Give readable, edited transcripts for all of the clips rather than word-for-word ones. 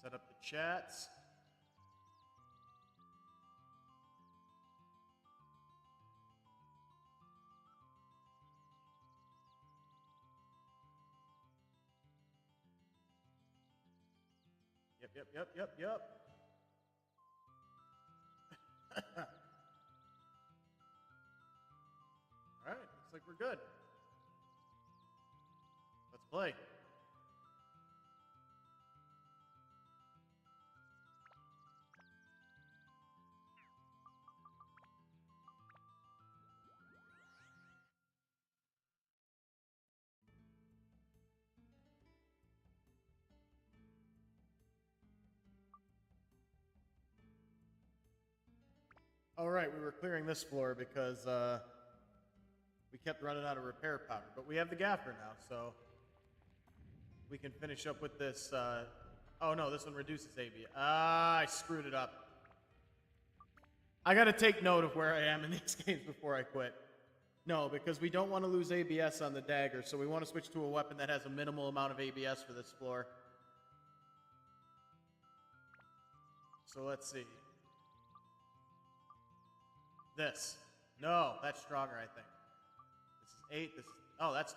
Set up the chats. Yep. All right, looks like we're good. Let's play. All right, we were clearing this floor because we kept running out of repair powder, but we have the gaffer now, so we can finish up with this. Oh no, this one reduces ABS. I screwed it up. I gotta take note of where I am in these games before I quit. No, because we don't want to lose ABS on the dagger, so we want to switch to a weapon that has a minimal amount of ABS for this floor. So let's see. This. No, that's stronger, I think. This is 8. This is... Oh, that's...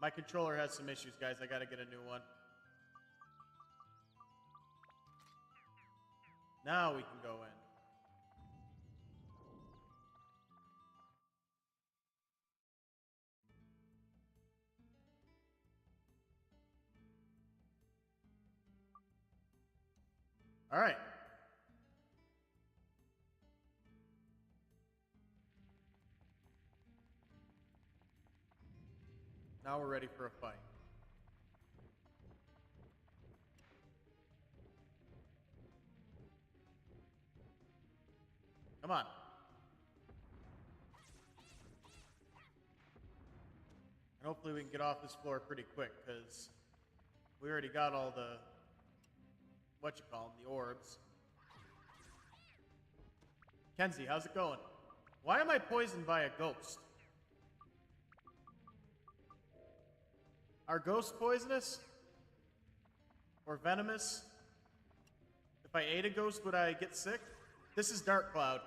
My controller has some issues, guys. I gotta get a new one. Now we can go in. All right. Now we're ready for a fight. Come on. And hopefully we can get off this floor pretty quick, because we already got all the, the orbs. Kenzie, how's it going? Why am I poisoned by a ghost? Are ghosts poisonous? Or venomous? If I ate a ghost, would I get sick? This is Dark Cloud.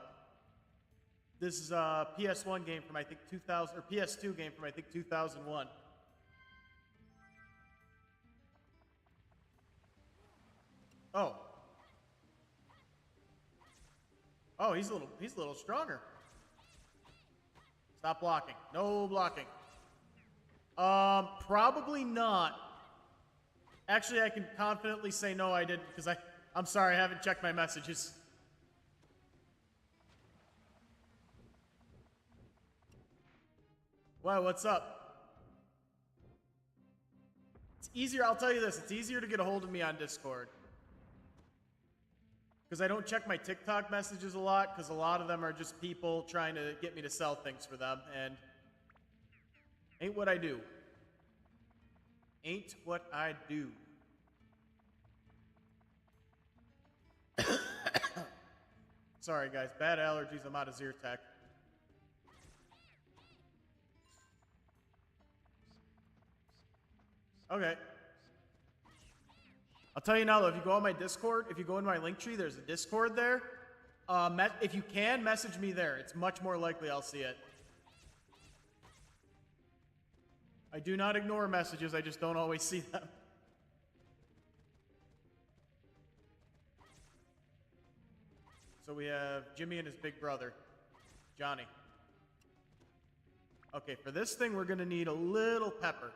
This is a PS1 game from I think 2000, or PS2 game from I think 2001. Oh. Oh, he's a little stronger. Stop blocking. No blocking. Probably not. Actually, I can confidently say no, I didn't, because I'm sorry, I haven't checked my messages. Wow, what's up? It's easier, I'll tell you this, it's easier to get a hold of me on Discord. Because I don't check my TikTok messages a lot, because a lot of them are just people trying to get me to sell things for them, and ain't what I do. Ain't what I do. Sorry, guys. Bad allergies. I'm out of Zyrtec. Okay. I'll tell you now, though, if you go on my Discord, if you go in my link tree, there's a Discord there. If you can, message me there. It's much more likely I'll see it. I do not ignore messages, I just don't always see them. So we have Jimmy and his big brother, Johnny. Okay, for this thing, we're gonna need a little pepper.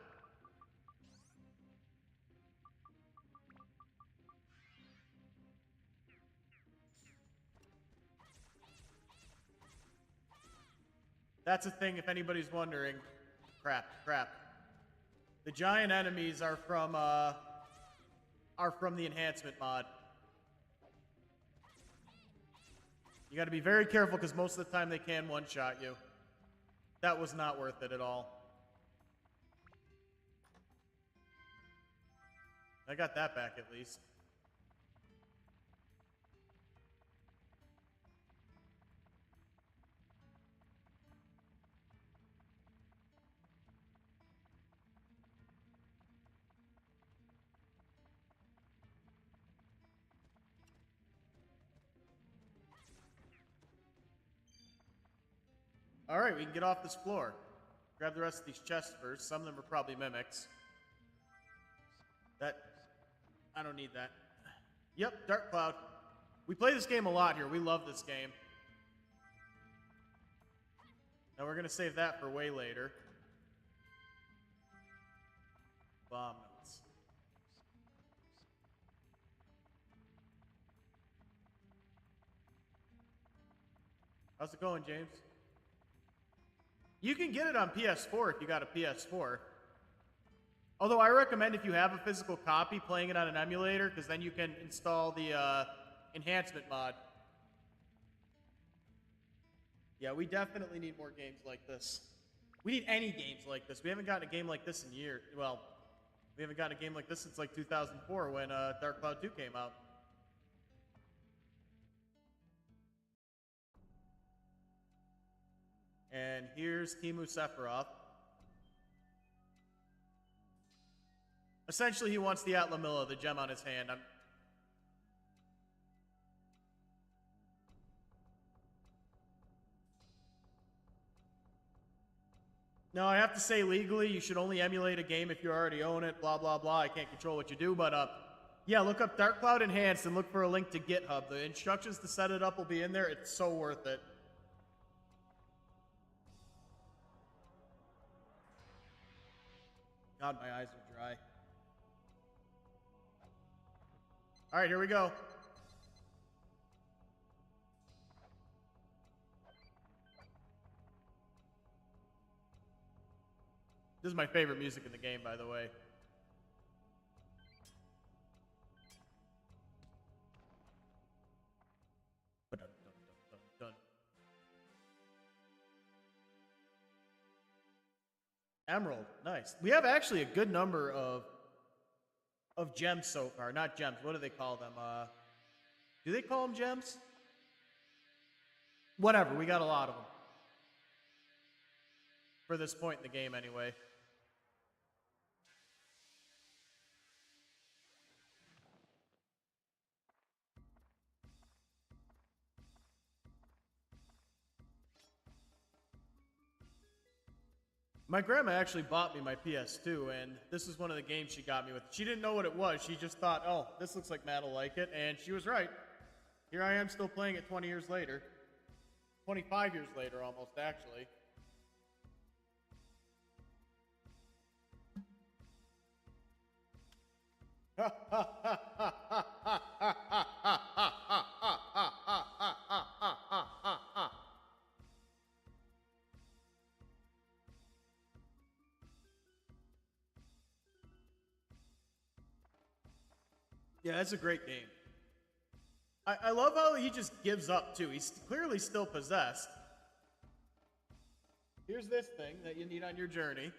That's a thing, if anybody's wondering. Crap. The giant enemies are from the enhancement mod. You gotta be very careful, because most of the time they can one-shot you. That was not worth it at all. I got that back, at least. All right, we can get off this floor. Grab the rest of these chests first. Some of them are probably mimics. I don't need that. Yep, Dark Cloud. We play this game a lot here. We love this game. Now we're going to save that for way later. Bomb notes. How's it going, James? You can get it on PS4 if you got a PS4. Although I recommend if you have a physical copy, playing it on an emulator, because then you can install the enhancement mod. Yeah, we definitely need more games like this. We need any games like this. We haven't gotten a game like this in years. Well, we haven't gotten a game like this since like 2004 when Dark Cloud 2 came out. And here's Timu Sephiroth. Essentially, he wants the Atlamilla, the gem on his hand. Now, I have to say, legally, you should only emulate a game if you already own it, blah, blah, blah. I can't control what you do, but, yeah, look up Dark Cloud Enhanced and look for a link to GitHub. The instructions to set it up will be in there. It's so worth it. God, my eyes are dry. All right, here we go. This is my favorite music in the game, by the way. Emerald, nice. We have actually a good number of gems so far. Not gems, what do they call them? Do they call them gems? Whatever, we got a lot of them. For this point in the game, anyway. My grandma actually bought me my PS2, and this is one of the games she got me with. She didn't know what it was. She just thought, oh, this looks like Matt will like it, and she was right. Here I am still playing it 20 years later. 25 years later, almost, actually. Yeah, it's a great game. I love how he just gives up, too. He's clearly still possessed. Here's this thing that you need on your journey.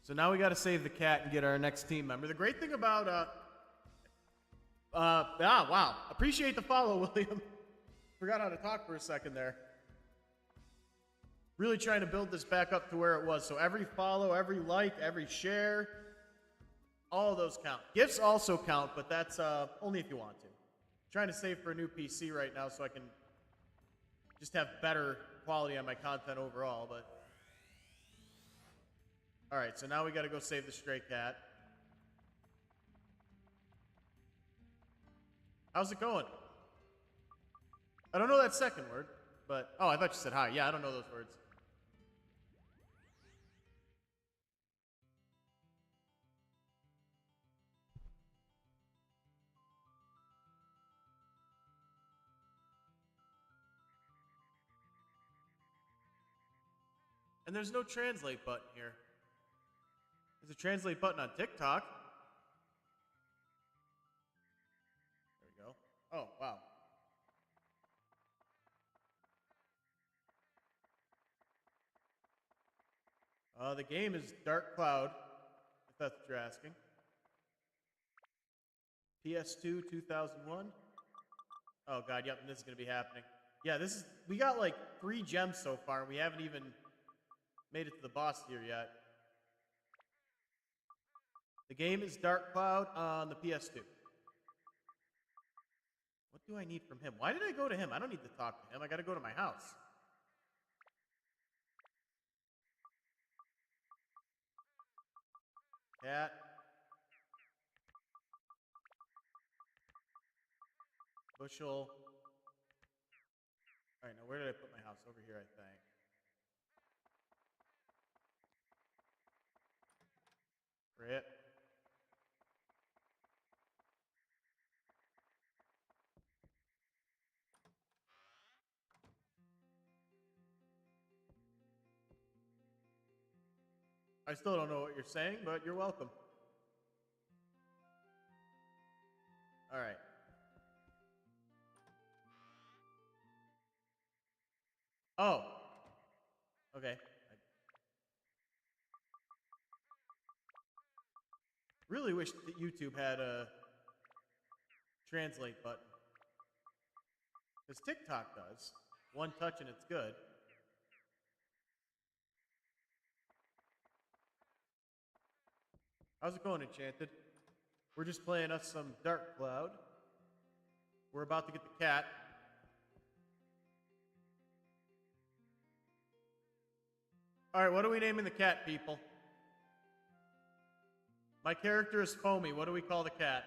So now we got to save the cat and get our next team member. The great thing about, wow. Appreciate the follow, William. Forgot how to talk for a second there. Really trying to build this back up to where it was. So every follow, every like, every share, all of those count. Gifts also count, but that's only if you want to. Trying to save for a new PC right now so I can just have better quality on my content overall, but... Alright, so now we gotta go save the stray cat. How's it going? I don't know that second word, but... Oh, I thought you said hi. Yeah, I don't know those words. And there's no translate button here. There's a translate button on TikTok. There we go. Oh, wow. The game is Dark Cloud, if that's what you're asking. PS2 2001. Oh god, yep, and this is gonna be happening. Yeah, this is, we got like 3 gems so far, and we haven't even made it to the boss tier yet. The game is Dark Cloud on the PS2. What What do I need from him? Why did I go to him? I don't need to talk to him. I gotta go to my house. Cat. Bushel. Alright, now where did I put my house? Over here, I think. Rip. I still don't know what you're saying, but you're welcome. Alright. Oh. Okay. I really wish that YouTube had a translate button. Because TikTok does. One touch and it's good. How's it going, Enchanted? We're just playing us some Dark Cloud. We're about to get the cat. Alright, what are we naming the cat, people? My character is Foamy. What do we call the cat?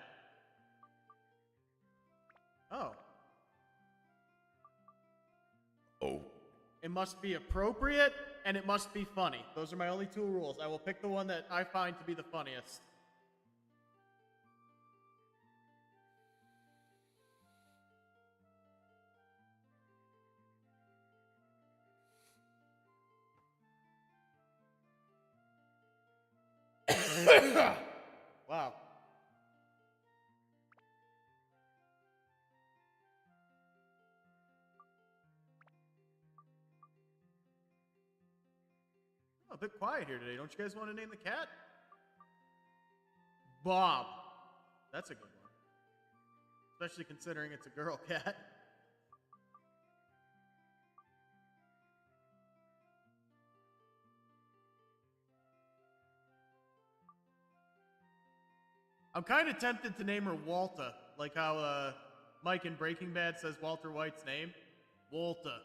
Oh. Oh. It must be appropriate, and it must be funny. Those are my only two rules. I will pick the one that I find to be the funniest. Wow. A bit quiet here today. Don't you guys want to name the cat? Bob. That's a good one. Especially considering it's a girl cat. I'm kind of tempted to name her Walta, like how Mike in Breaking Bad says Walter White's name. Walta.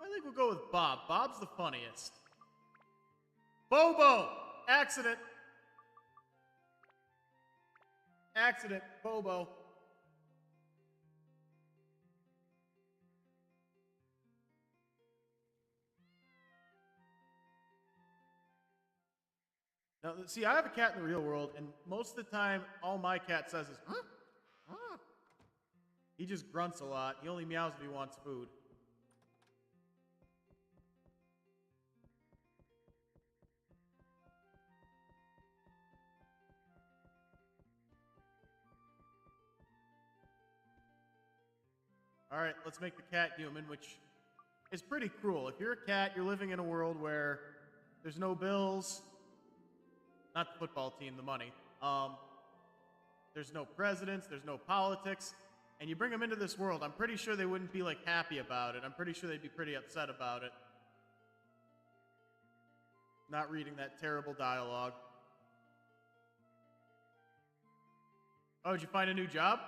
I think we'll go with Bob. Bob's the funniest. Bobo! Accident! Accident, Bobo. Now, see, I have a cat in the real world, and most of the time, all my cat says is, huh? Huh? He just grunts a lot. He only meows if he wants food. Alright, let's make the cat human, which is pretty cruel. If you're a cat, you're living in a world where there's no bills. Not the football team, the money. There's no presidents, there's no politics, and you bring them into this world, I'm pretty sure they wouldn't be, like, happy about it. I'm pretty sure they'd be pretty upset about it. Not reading that terrible dialogue. Oh, did you find a new job?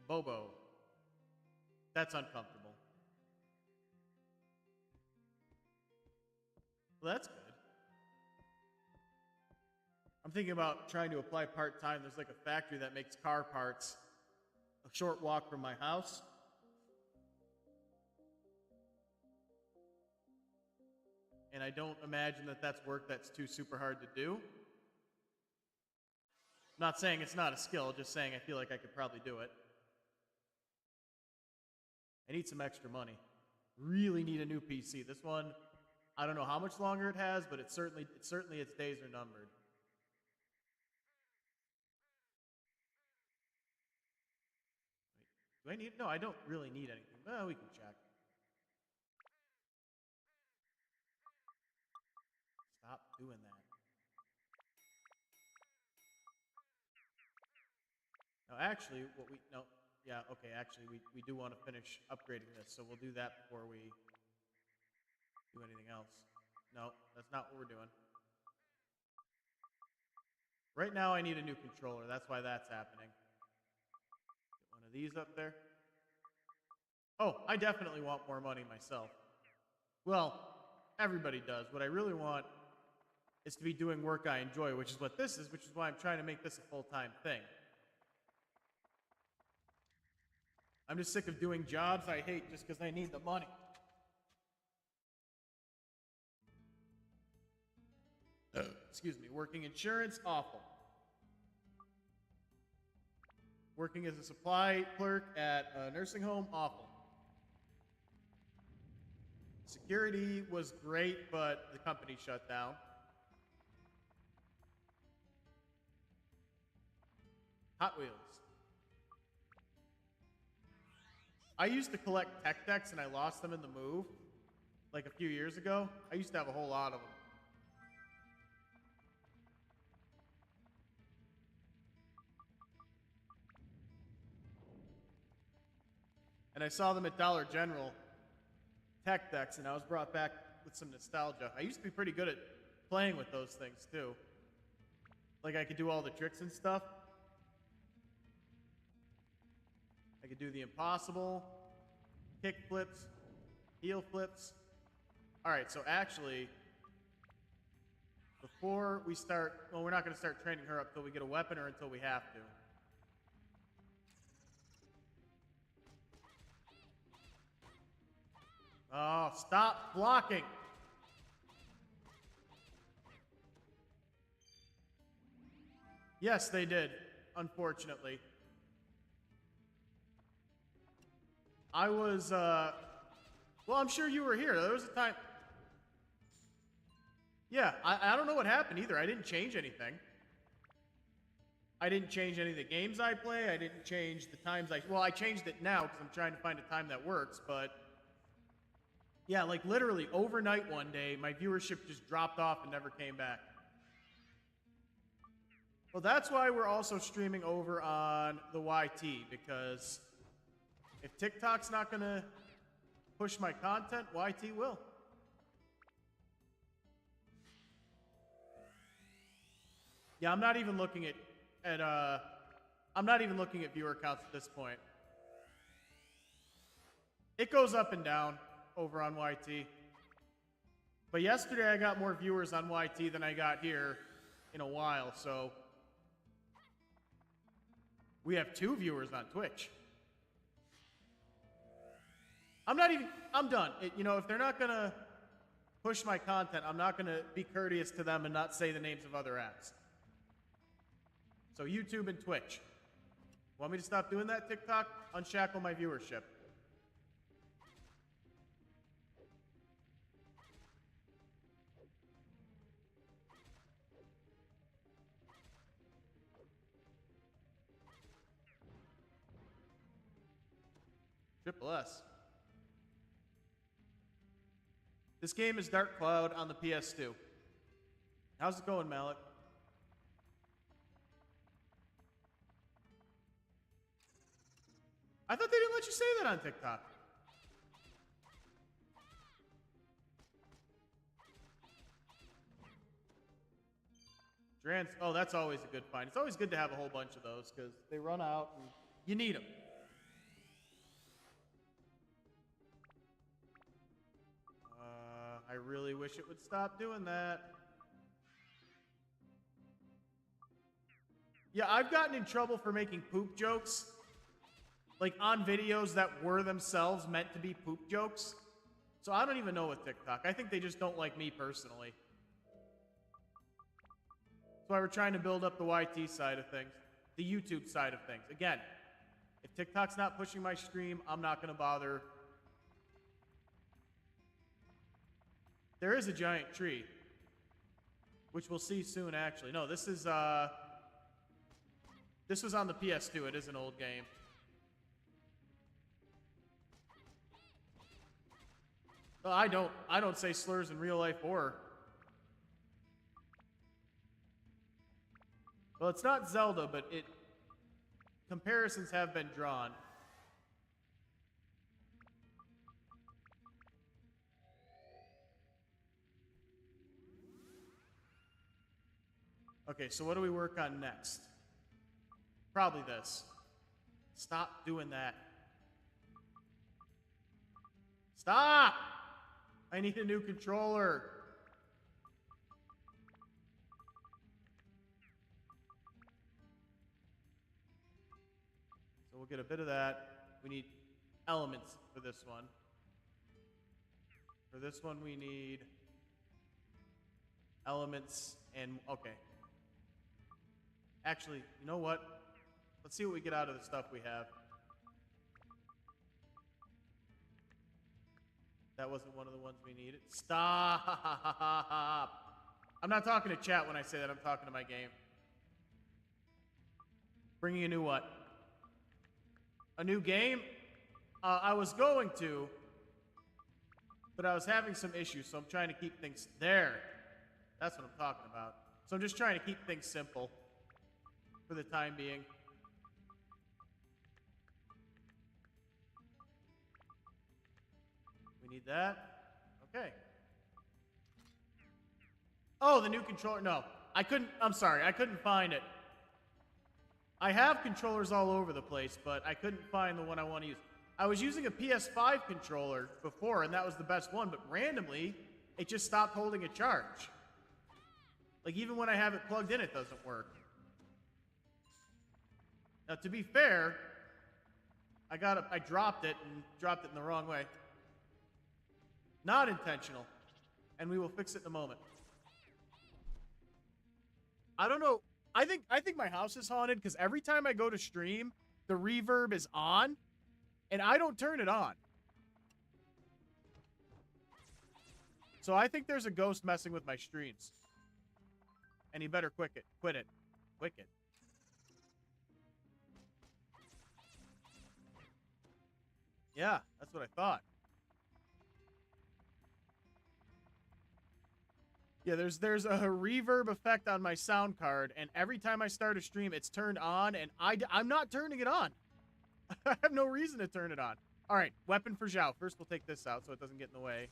Bobo. That's uncomfortable. Well, that's good. I'm thinking about trying to apply part-time. There's like a factory that makes car parts a short walk from my house. And I don't imagine that that's work that's too super hard to do. I'm not saying it's not a skill, just saying I feel like I could probably do it. I need some extra money. Really need a new PC. This one, I don't know how much longer it has, but it's certainly its days are numbered. Wait, do I need? No, I don't really need anything. Well, we can check. Stop doing that. No, actually, actually, we do want to finish upgrading this, so we'll do that before we do anything else. No, that's not what we're doing. Right now I need a new controller. That's why that's happening. Get one of these up there. Oh, I definitely want more money myself. Well, everybody does. What I really want is to be doing work I enjoy, which is what this is, which is why I'm trying to make this a full-time thing. I'm just sick of doing jobs I hate just because I need the money. Excuse me. Working insurance, awful. Working as a supply clerk at a nursing home, awful. Security was great, but the company shut down. Hot Wheels. I used to collect tech decks and I lost them in the move, like a few years ago. I used to have a whole lot of them. And I saw them at Dollar General, tech decks, and I was brought back with some nostalgia. I used to be pretty good at playing with those things, too. Like, I could do all the tricks and stuff. I could do the impossible, kick flips, heel flips. All right, so actually, before we start, well, we're not going to start training her up until we get a weapon or until we have to. Oh, stop blocking. Yes, they did, unfortunately. I was, well, I'm sure you were here. There was a time. Yeah, I don't know what happened either. I didn't change anything. I didn't change any of the games I play. I didn't change the times well, I changed it now because I'm trying to find a time that works, but yeah, like literally overnight one day, my viewership just dropped off and never came back. Well, that's why we're also streaming over on the YT, because if TikTok's not going to push my content, YT will. Yeah, I'm not even looking at viewer counts at this point. It goes up and down over on YT. But yesterday I got more viewers on YT than I got here in a while, so we have 2 viewers on Twitch. I'm done. If they're not gonna push my content, I'm not gonna be courteous to them and not say the names of other apps. So YouTube and Twitch. Want me to stop doing that, TikTok? Unshackle my viewership. Triple S. This game is Dark Cloud on the PS2. How's it going, Malik? I thought they didn't let you say that on TikTok. Oh, that's always a good find. It's always good to have a whole bunch of those because they run out and you need them. I really wish it would stop doing that. Yeah, I've gotten in trouble for making poop jokes. Like on videos that were themselves meant to be poop jokes. So I don't even know with TikTok. I think they just don't like me personally. That's why we're trying to build up the YT side of things. The YouTube side of things. Again, if TikTok's not pushing my stream, I'm not going to bother. There is a giant tree, which we'll see soon, actually. No, this was on the PS2. It is an old game. Well, I don't say slurs in real life or. Well, it's not Zelda, but comparisons have been drawn. Okay, so what do we work on next? Probably this. Stop doing that. Stop! I need a new controller. So we'll get a bit of that. We need elements for this one. For this one, we need elements and... Okay. Actually, you know what? Let's see what we get out of the stuff we have. That wasn't one of the ones we needed. Stop! I'm not talking to chat when I say that. I'm talking to my game. Bringing a new what? A new game? I was going to, but I was having some issues, so I'm trying to keep things there. That's what I'm talking about. So I'm just trying to keep things simple for the time being. We need that. Okay. Oh, the new controller. No, I couldn't. I'm sorry. I couldn't find it. I have controllers all over the place, but I couldn't find the one I want to use. I was using a PS5 controller before, and that was the best one, but randomly, it just stopped holding a charge. Like, even when I have it plugged in, it doesn't work. Now, to be fair, I dropped it and dropped it in the wrong way. Not intentional. And we will fix it in a moment. I don't know. I think my house is haunted because every time I go to stream, the reverb is on, and I don't turn it on. So I think there's a ghost messing with my streams. And he better quit it. Quit it. Yeah, that's what I thought. Yeah, there's a reverb effect on my sound card, and every time I start a stream, it's turned on, and I'm not turning it on. I have no reason to turn it on. All right, weapon for Zhao. First, we'll take this out so it doesn't get in the way.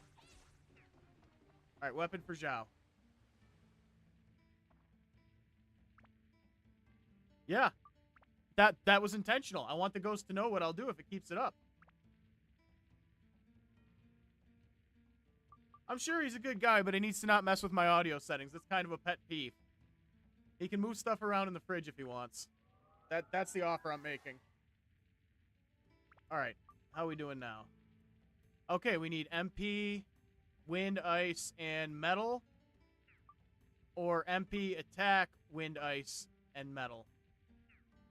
All right, weapon for Zhao. Yeah, that was intentional. I want the ghost to know what I'll do if it keeps it up. I'm sure he's a good guy, but he needs to not mess with my audio settings. That's kind of a pet peeve. He can move stuff around in the fridge if he wants. That's the offer I'm making. All right, how are we doing now? Okay, we need MP, wind, ice, and metal. Or MP, attack, wind, ice, and metal.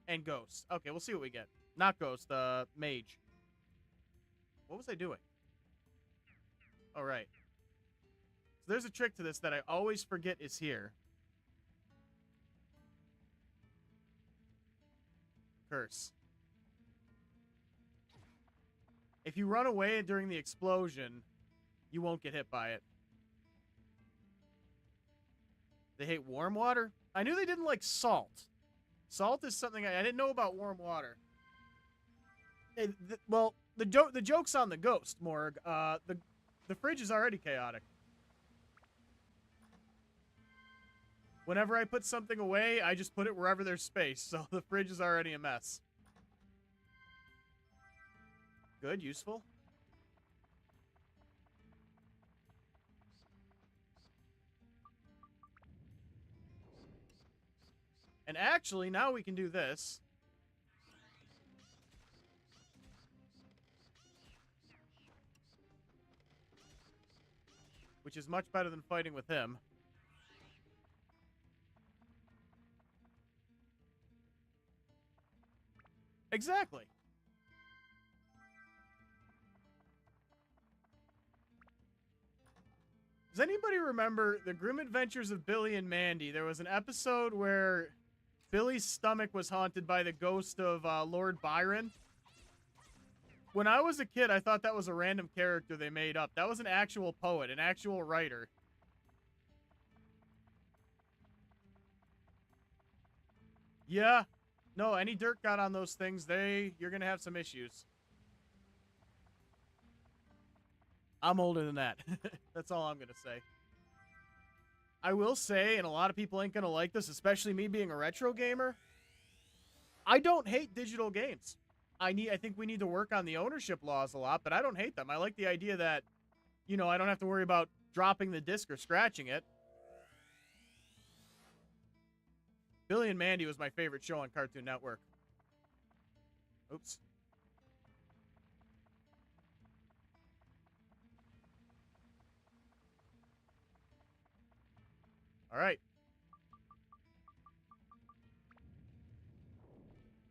And ghost. Okay, we'll see what we get. Not ghost, mage. What was I doing? All right. So there's a trick to this that I always forget is here. Curse. If you run away during the explosion, you won't get hit by it. They hate warm water? I knew they didn't like salt. Salt is something I didn't know about warm water. Well, the joke's on the ghost, Morg. The fridge is already chaotic. Whenever I put something away, I just put it wherever there's space, so the fridge is already a mess. Good, useful. And actually, now we can do this. Which is much better than fighting with him. Exactly. Does anybody remember the Grim Adventures of Billy and Mandy? There was an episode where Billy's stomach was haunted by the ghost of Lord Byron. When I was a kid, I thought that was a random character they made up. That was an actual poet, an actual writer. Yeah. No, any dirt got on those things, you're gonna have some issues. I'm older than that. That's all I'm gonna say. I will say, and a lot of people ain't gonna like this, especially me being a retro gamer, I don't hate digital games. I think we need to work on the ownership laws a lot, but I don't hate them. I like the idea that, you know, I don't have to worry about dropping the disc or scratching it. Billy and Mandy was my favorite show on Cartoon Network. Oops. All right.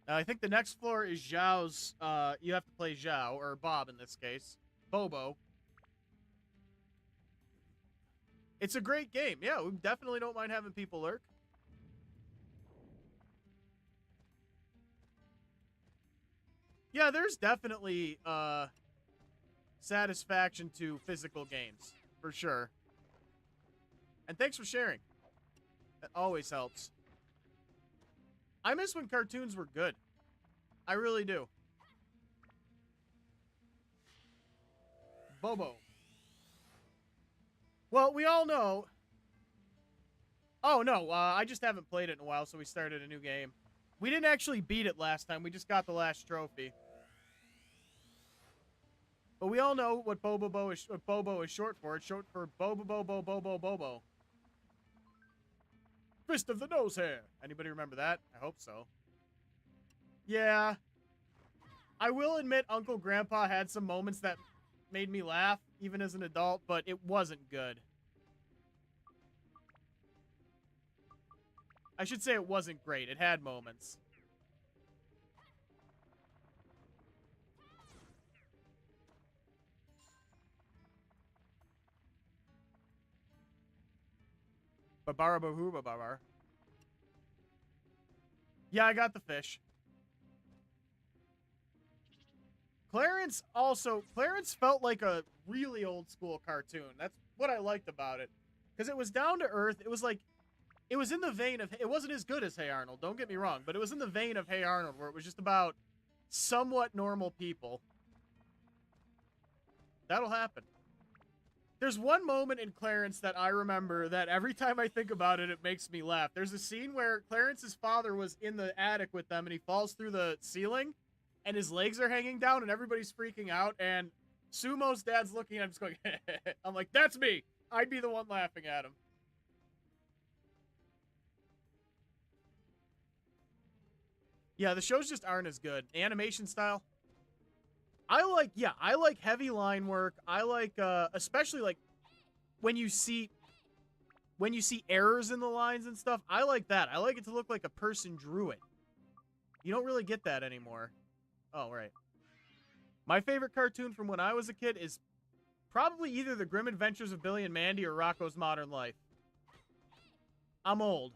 Now, I think the next floor is Zhao's, you have to play Zhao, or Bob in this case. Bobo. It's a great game. Yeah, we definitely don't mind having people lurk. Yeah, there's definitely, satisfaction to physical games, for sure. And thanks for sharing. That always helps. I miss when cartoons were good. I really do. Bobo. Well, we all know... Oh, no, I just haven't played it in a while, so we started a new game. We didn't actually beat it last time. We just got the last trophy. But we all know what Bobo is short for. It's short for Bobo. Fist of the Nose Hair. Anybody remember that? I hope so. Yeah. I will admit Uncle Grandpa had some moments that made me laugh, even as an adult, but it wasn't good. I should say it wasn't great. It had moments. Babar. Yeah, I got the fish. Clarence felt like a really old school cartoon. That's what I liked about it. Because it was down to earth. It was like, it was in the vein of, it wasn't as good as Hey Arnold, don't get me wrong, but it was in the vein of Hey Arnold, where it was just about somewhat normal people. That'll happen. There's one moment in Clarence that I remember that every time I think about it, it makes me laugh. There's a scene where Clarence's father was in the attic with them, and he falls through the ceiling, and his legs are hanging down, and everybody's freaking out, and Sumo's dad's looking at him just going, I'm like, that's me! I'd be the one laughing at him. Yeah, the shows just aren't as good. Animation style. I like heavy line work. I like, especially like when you see errors in the lines and stuff. I like that. I like it to look like a person drew it. You don't really get that anymore. Oh, right. My favorite cartoon from when I was a kid is probably either The Grim Adventures of Billy and Mandy or Rocko's Modern Life. I'm old.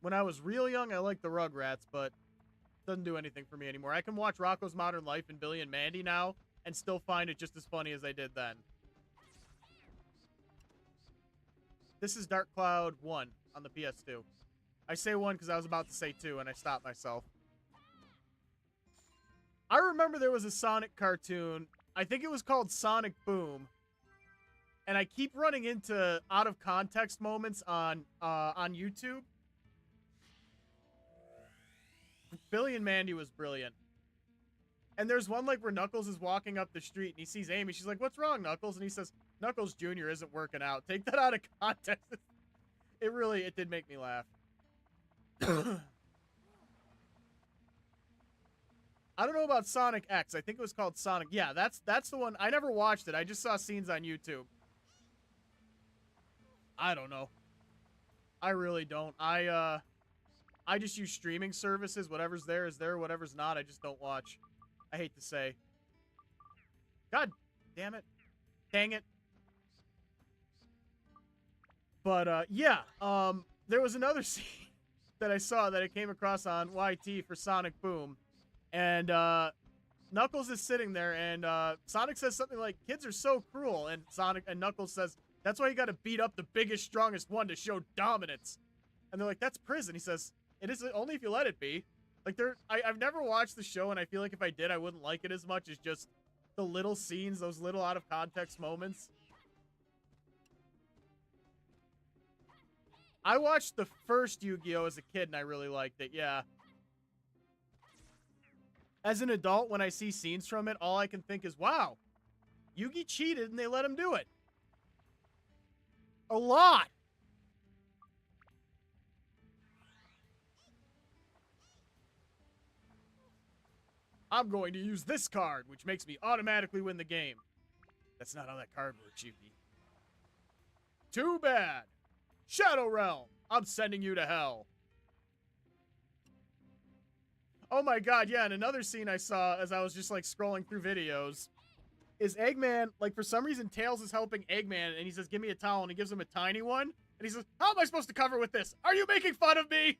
When I was real young, I liked the Rugrats, but doesn't do anything for me anymore. I can watch Rocko's Modern Life and Billy and Mandy now and still find it just as funny as I did then. This is Dark Cloud 1 on the PS2. I say 1 because I was about to say 2 and I stopped myself. I remember there was a Sonic cartoon. I think it was called Sonic Boom. And I keep running into out of context moments on YouTube. Billy and Mandy was brilliant. And there's one like where Knuckles is walking up the street and he sees Amy. She's like, "What's wrong, Knuckles?" And he says, "Knuckles Jr. isn't working out." Take that out of context. It did make me laugh. I don't know about Sonic X. I think it was called Sonic. Yeah, that's the one. I never watched it. I just saw scenes on YouTube. I don't know. I really don't. I just use streaming services. Whatever's there is there. Whatever's not, I just don't watch. I hate to say. God damn it. Dang it. But, yeah. There was another scene that I saw that I came across on YT for Sonic Boom. And, Knuckles is sitting there, and, Sonic says something like, "Kids are so cruel." And Knuckles says, "That's why you gotta beat up the biggest, strongest one to show dominance." And they're like, "That's prison." He says, "It is only if you let it be." Like, I've never watched the show, and I feel like if I did, I wouldn't like it as much as just the little scenes, those little out-of-context moments. I watched the first Yu-Gi-Oh! As a kid, and I really liked it, yeah. As an adult, when I see scenes from it, all I can think is, wow, Yugi cheated and they let him do it. A lot. I'm going to use this card, which makes me automatically win the game. That's not how that card works, Yugi. Too bad. Shadow Realm, I'm sending you to hell. Oh my god, yeah, and another scene I saw as I was just, like, scrolling through videos is Eggman, like, for some reason, Tails is helping Eggman, and he says, give me a towel, and he gives him a tiny one, and he says, how am I supposed to cover with this? Are you making fun of me?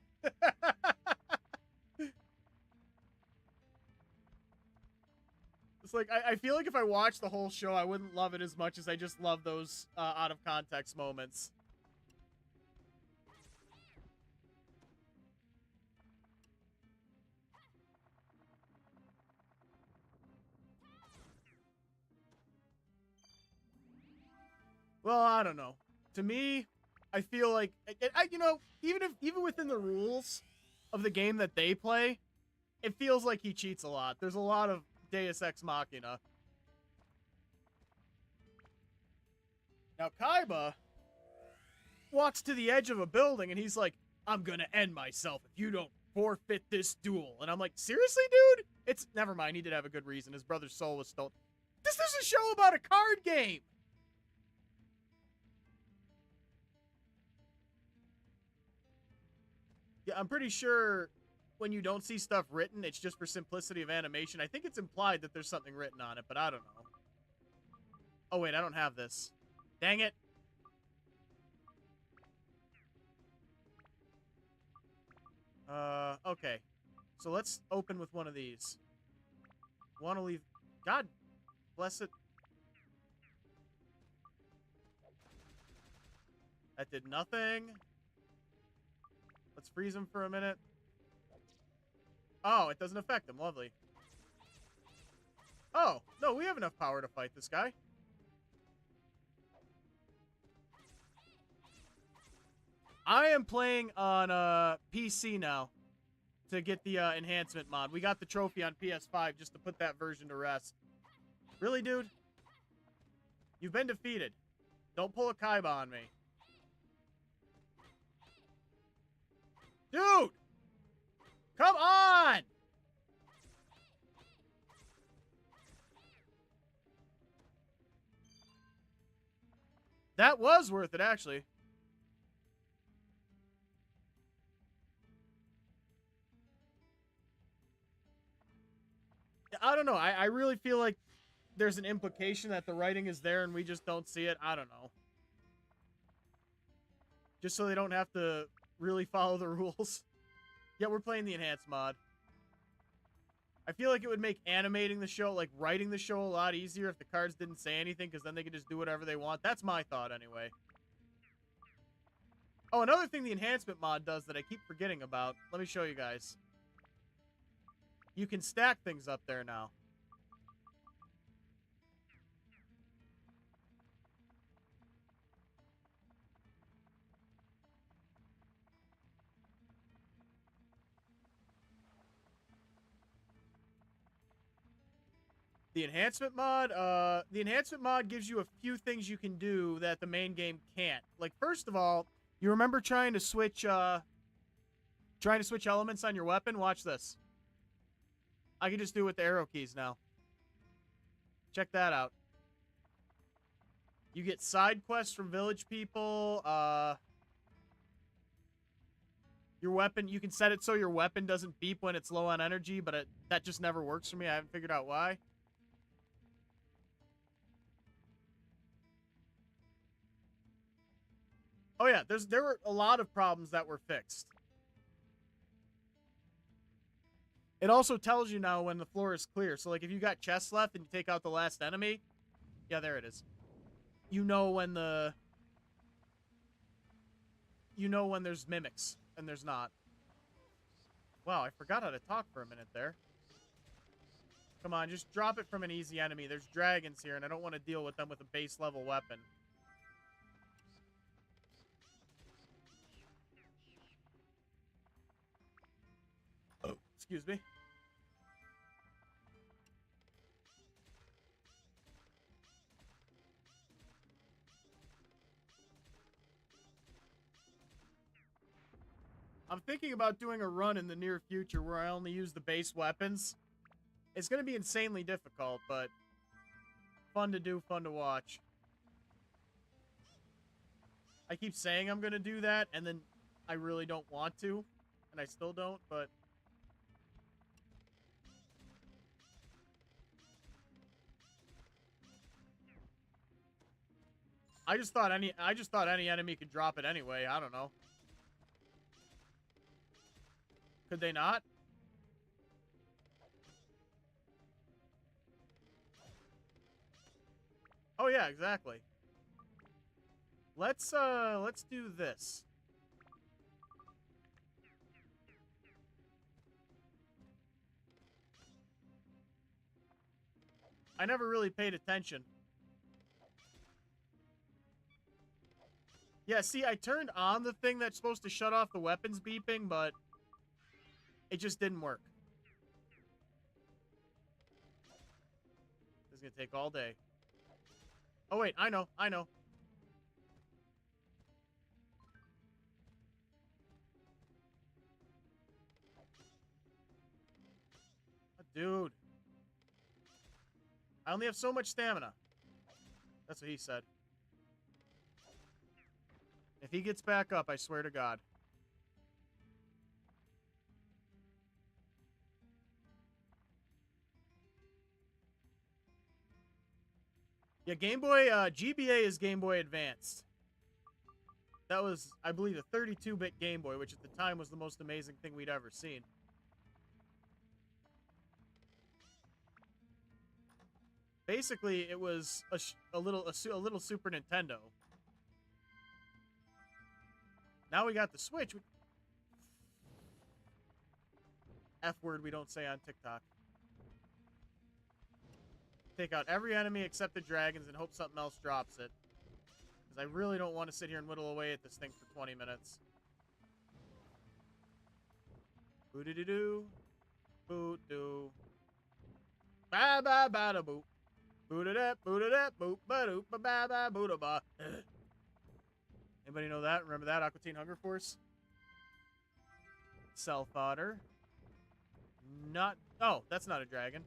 It's like, I feel like if I watched the whole show, I wouldn't love it as much as I just love those out-of-context moments. Well, I don't know. To me, I feel like, you know, even within the rules of the game that they play, it feels like he cheats a lot. There's a lot of Deus Ex Machina. Now, Kaiba walks to the edge of a building, and he's like, I'm gonna end myself if you don't forfeit this duel. And I'm like, seriously, dude? It's, never mind, he did have a good reason. His brother's soul was stolen. This is a show about a card game! Yeah, I'm pretty sure when you don't see stuff written, it's just for simplicity of animation. I think it's implied that there's something written on it, but I don't know. Oh, wait, I don't have this. Dang it. Okay. So let's open with one of these. Want to leave... God bless it. That did nothing. Let's freeze him for a minute. Oh, it doesn't affect him. Lovely. Oh, no, we have enough power to fight this guy. I am playing on PC now to get the enhancement mod. We got the trophy on PS5 just to put that version to rest. Really, dude? You've been defeated. Don't pull a Kaiba on me. Dude! Come on! That was worth it, actually. I don't know. I really feel like there's an implication that the writing is there and we just don't see it. I don't know. Just so they don't have to really follow the rules. Yeah, we're playing the enhanced mod. I feel like it would make animating the show, like writing the show, a lot easier if the cards didn't say anything, because then they could just do whatever they want. That's my thought, anyway. Oh, another thing the enhancement mod does that I keep forgetting about. Let me show you guys. You can stack things up there now. The enhancement mod gives you a few things you can do that the main game can't. Like, first of all, you remember trying to switch elements on your weapon? Watch this. I can just do it with the arrow keys now. Check that out. You get side quests from village people. Your weapon, you can set it so your weapon doesn't beep when it's low on energy, but that just never works for me. I haven't figured out why. Oh yeah, there were a lot of problems that were fixed. It also tells you now when the floor is clear. So, like, if you got chests left and you take out the last enemy... Yeah, there it is. You know when there's mimics, and there's not. Wow, I forgot how to talk for a minute there. Come on, just drop it from an easy enemy. There's dragons here, and I don't want to deal with them with a base-level weapon. Excuse me. I'm thinking about doing a run in the near future where I only use the base weapons. It's going to be insanely difficult, but fun to do, fun to watch. I keep saying I'm going to do that, and then I really don't want to, and I still don't, but... I just thought any enemy could drop it anyway. I don't know. Could they not? Oh yeah, exactly. Let's do this. I never really paid attention. Yeah, see, I turned on the thing that's supposed to shut off the weapons beeping, but it just didn't work. This is gonna take all day. Oh wait, I know. Dude. I only have so much stamina. That's what he said. If he gets back up, I swear to God. Yeah, Game Boy, GBA is Game Boy Advanced. That was, I believe, a 32-bit Game Boy, which at the time was the most amazing thing we'd ever seen. Basically, it was a little Super Nintendo. Now we got the Switch. F word we don't say on TikTok. Take out every enemy except the dragons and hope something else drops it. Because I really don't want to sit here and whittle away at this thing for 20 minutes. Boo-doo-doo-doo. Boo-doo. Ba-ba-ba-da-boo. Boo-da-da, boo-da-da, boop-ba-doop, ba-ba-ba, boo-da-ba. Anybody know that? Remember that? Aqua Teen Hunger Force? Self-fodder. Not... Oh, that's not a dragon.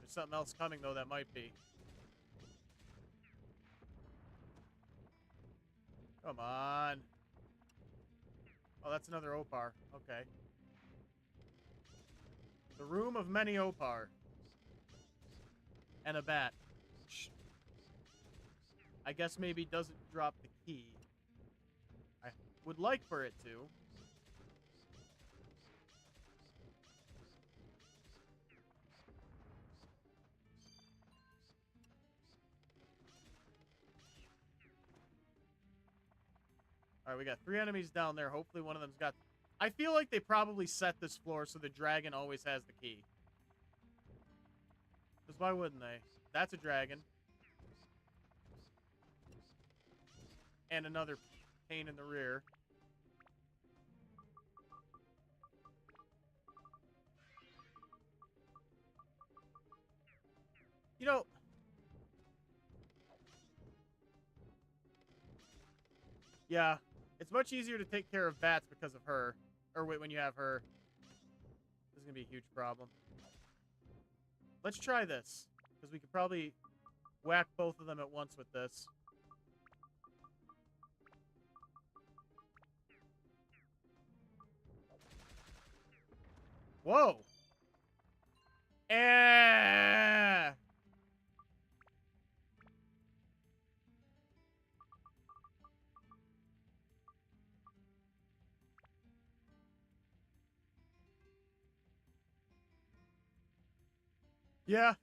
There's something else coming, though, that might be. Come on. Oh, that's another Opar. Okay. The room of many Opar. And a bat. I guess maybe doesn't drop the key. I would like for it to. Alright, we got 3 enemies down there. Hopefully one of them's got... I feel like they probably set this floor so the dragon always has the key. Because why wouldn't they? That's a dragon. And another pain in the rear. You know... Yeah, it's much easier to take care of bats because of her. Or wait, when you have her. This is going to be a huge problem. Let's try this. Because we could probably whack both of them at once with this. Whoa! Eh! Yeah.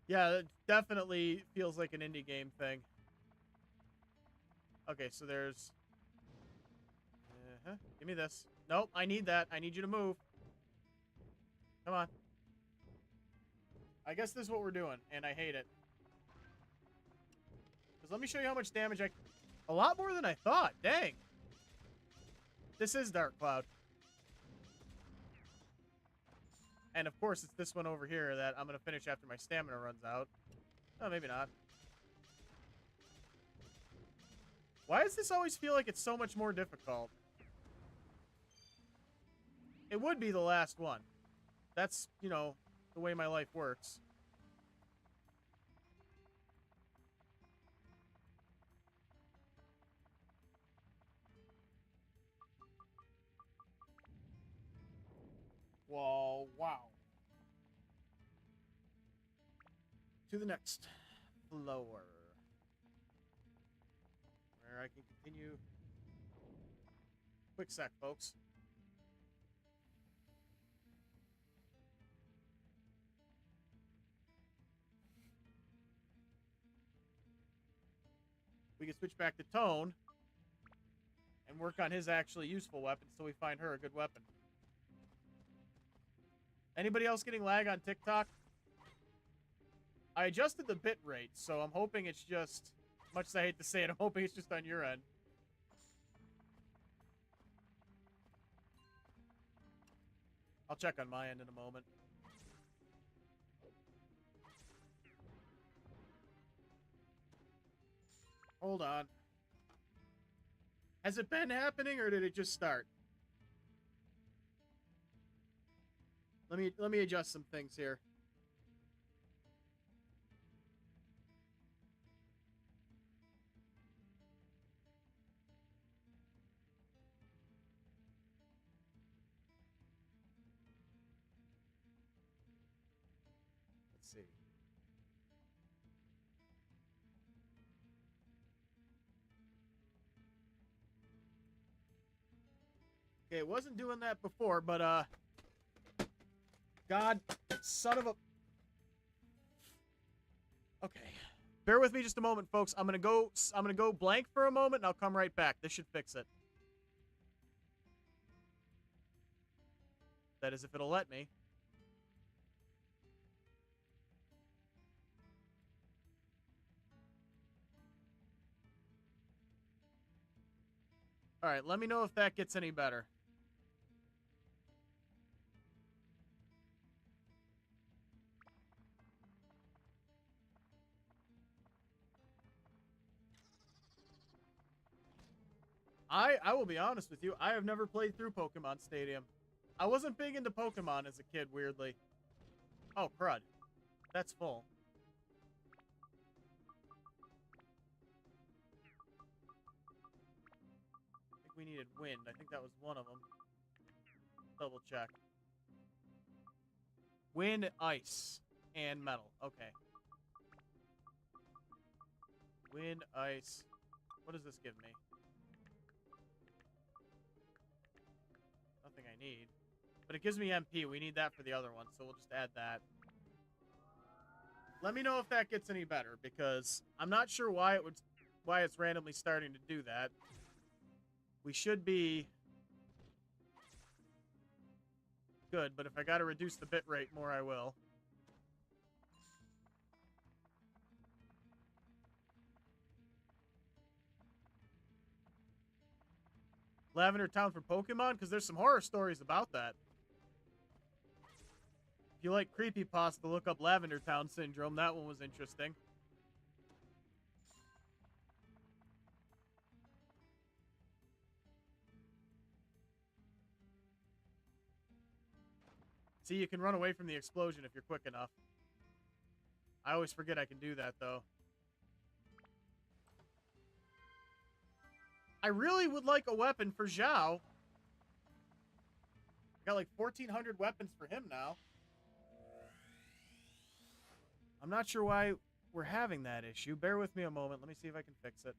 Yeah, it definitely feels like an indie game thing. Okay, so there's... Give me this. Nope, I need that. I need you to move. Come on. I guess this is what we're doing, and I hate it. Because let me show you how much damage I... A lot more than I thought. Dang. This is Dark Cloud. And of course, it's this one over here that I'm going to finish after my stamina runs out. Oh, maybe not. Why does this always feel like it's so much more difficult? It would be the last one. That's, you know, the way my life works. Whoa, wow. To the next floor, where I can continue. Quick sec, folks. We can switch back to Tone and work on his actually useful weapon until we find her a good weapon. Anybody else getting lag on TikTok? I adjusted the bit rate, so I'm hoping it's just, much as I hate to say it, I'm hoping it's just on your end. I'll check on my end in a moment. Hold on. Has it been happening, or did it just start? Let me adjust some things here. Let's see. Okay, it wasn't doing that before, but God, son of a... Okay. Bear with me just a moment, folks. I'm gonna go blank for a moment, and I'll come right back. This should fix it. That is, if it'll let me. Alright, let me know if that gets any better. I will be honest with you, I have never played through Pokemon Stadium. I wasn't big into Pokemon as a kid, weirdly. Oh, crud. That's full. I think we needed wind. I think that was one of them. Double check. Wind, ice, and metal. Okay. Wind, ice. What does this give me? Nothing I need. But it gives me MP. We need that for the other one, so we'll just add that. Let me know if that gets any better, because I'm not sure why it's randomly starting to do that. We should be good, but if I gotta reduce the bit rate more, I will. Lavender Town for Pokemon? Because there's some horror stories about that. If you like creepypasta, look up Lavender Town Syndrome. That one was interesting. See, you can run away from the explosion if you're quick enough. I always forget I can do that, though. I really would like a weapon for Zhao. I got like 1,400 weapons for him now. I'm not sure why we're having that issue. Bear with me a moment. Let me see if I can fix it.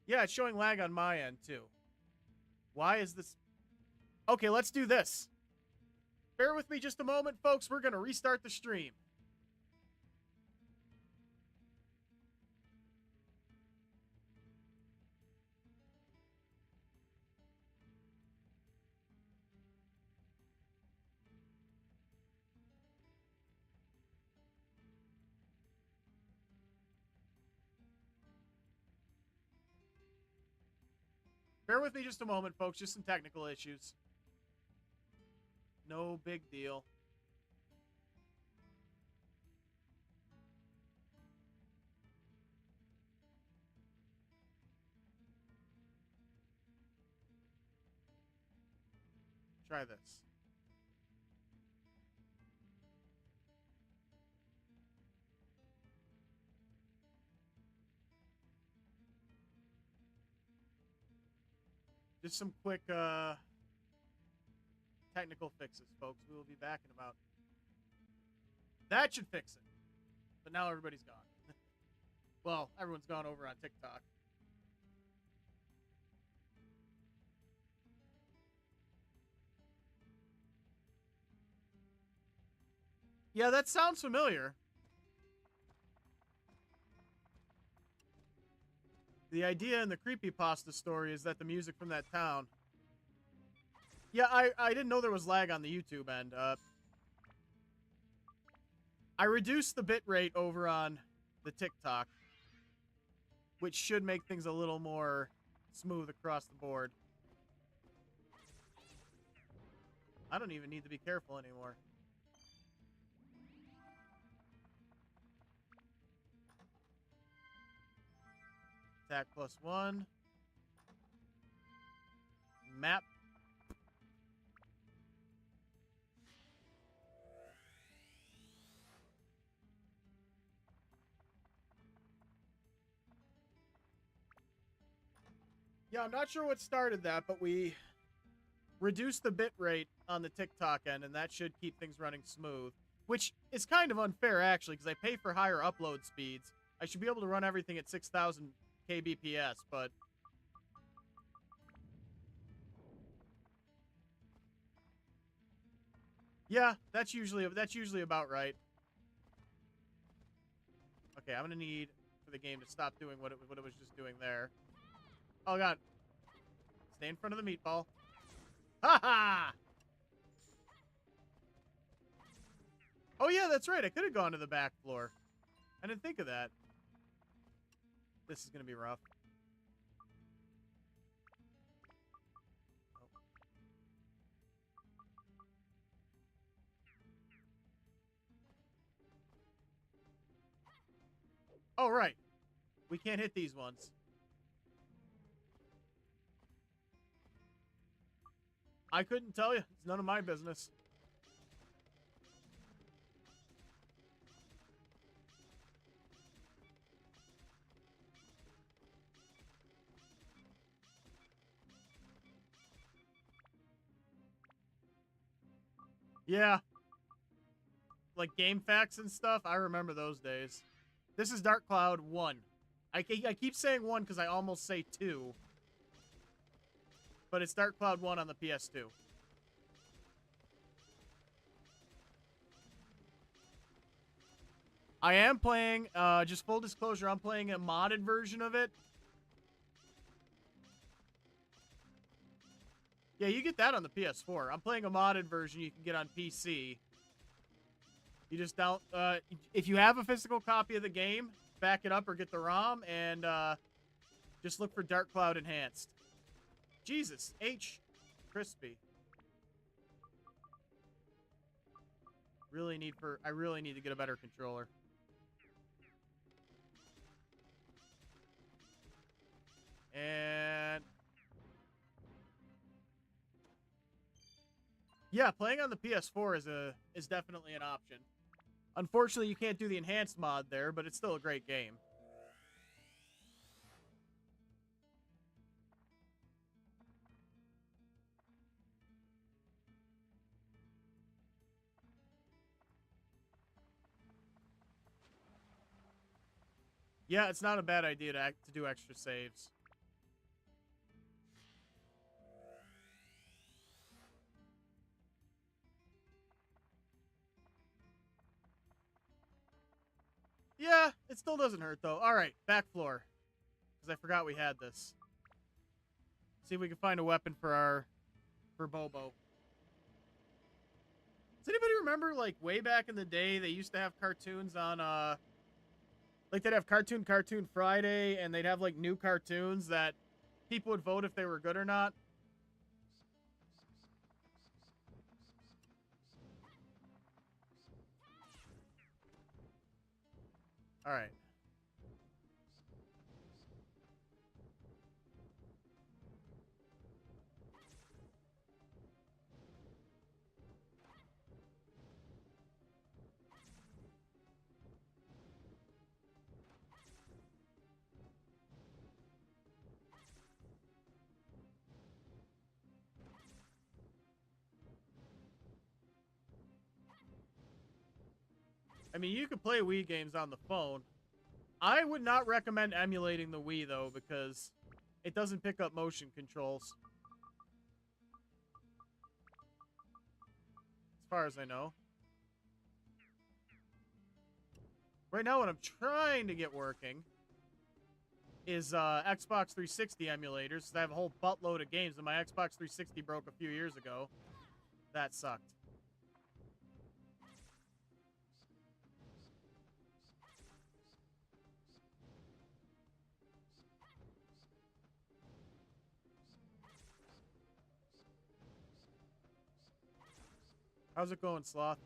Yeah, it's showing lag on my end, too. Why is this... Okay, let's do this. Bear with me just a moment, folks. We're going to restart the stream. Bear with me just a moment, folks. Just some technical issues. No big deal. Try this. Just some quick technical fixes, folks. We will be back in about... That should fix it. But now everybody's gone. Well, everyone's gone over on TikTok. Yeah, that sounds familiar. The idea in the creepypasta story is that the music from that town... Yeah, I didn't know there was lag on the YouTube end. I reduced the bitrate over on the TikTok, which should make things a little more smooth across the board. I don't even need to be careful anymore. Attack +1. Map. Yeah, I'm not sure what started that, but we reduced the bit rate on the TikTok end, and that should keep things running smooth. Which is kind of unfair, actually, because I pay for higher upload speeds. I should be able to run everything at 6,000 kbps, but... Yeah, that's usually about right. Okay, I'm gonna need for the game to stop doing what it was just doing there. Oh god. Stay in front of the meatball. Ha ha! Oh yeah, that's right. I could have gone to the back floor. I didn't think of that. This is gonna be rough. Oh, right. We can't hit these ones. I couldn't tell you. It's none of my business. Yeah. Like game facts and stuff. I remember those days. This is Dark Cloud 1. I keep saying 1 because I almost say 2. But it's Dark Cloud 1 on the PS2. I am playing, just full disclosure, I'm playing a modded version of it. Yeah, you get that on the PS4. I'm playing a modded version you can get on PC. You just don't, if you have a physical copy of the game, back it up or get the ROM, and just look for Dark Cloud Enhanced. Jesus, H. Crispy. I really need to get a better controller. And yeah, playing on the PS4 is definitely an option. Unfortunately, you can't do the enhanced mod there, but it's still a great game. Yeah, it's not a bad idea to do extra saves. Yeah, it still doesn't hurt, though. All right, back floor. Because I forgot we had this. See if we can find a weapon for Bobo. Does anybody remember, like, way back in the day, they used to have cartoons on, like, they'd have Cartoon Friday, and they'd have, like, new cartoons that people would vote if they were good or not. All right. I mean, you could play Wii games on the phone. I would not recommend emulating the Wii, though, because it doesn't pick up motion controls. As far as I know. Right now, what I'm trying to get working is Xbox 360 emulators. I have a whole buttload of games, and my Xbox 360 broke a few years ago. That sucked. How's it going, Sloth?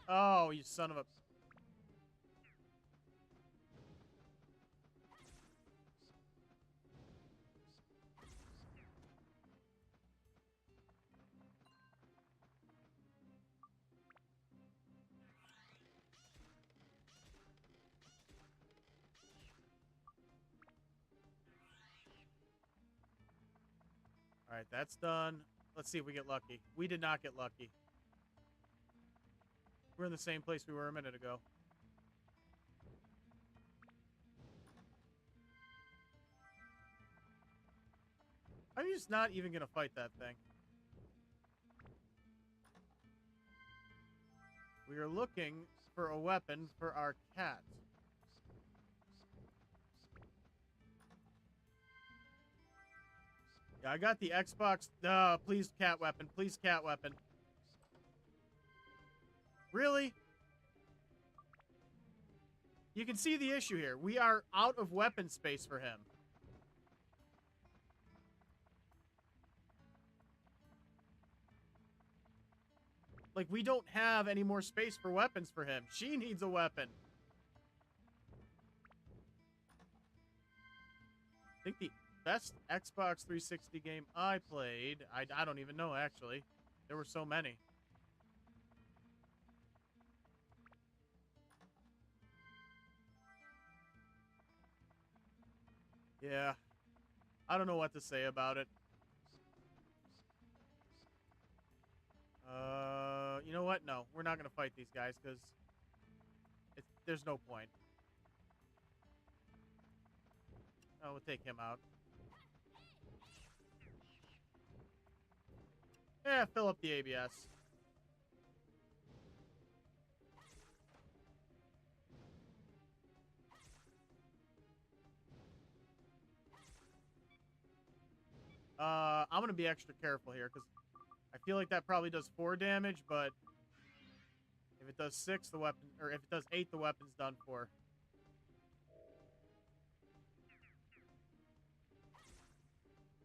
Oh, you son of a... All right, that's done. Let's see if we get lucky. We did not get lucky. We're in the same place we were a minute ago. I'm just not even going to fight that thing. We are looking for a weapon for our cat. Yeah, I got the Xbox. Please, cat weapon. Please, cat weapon. Really? You can see the issue here. We are out of weapon space for him. Like, we don't have any more space for weapons for him. She needs a weapon. I think the best Xbox 360 game I played, I don't even know, actually. There were so many. Yeah. I don't know what to say about it. You know what? No, we're not going to fight these guys because there's no point. Oh, we'll take him out. Yeah, fill up the ABS. I'm going to be extra careful here because I feel like that probably does 4 damage, but if it does 6, the weapon, or if it does 8, the weapon's done for.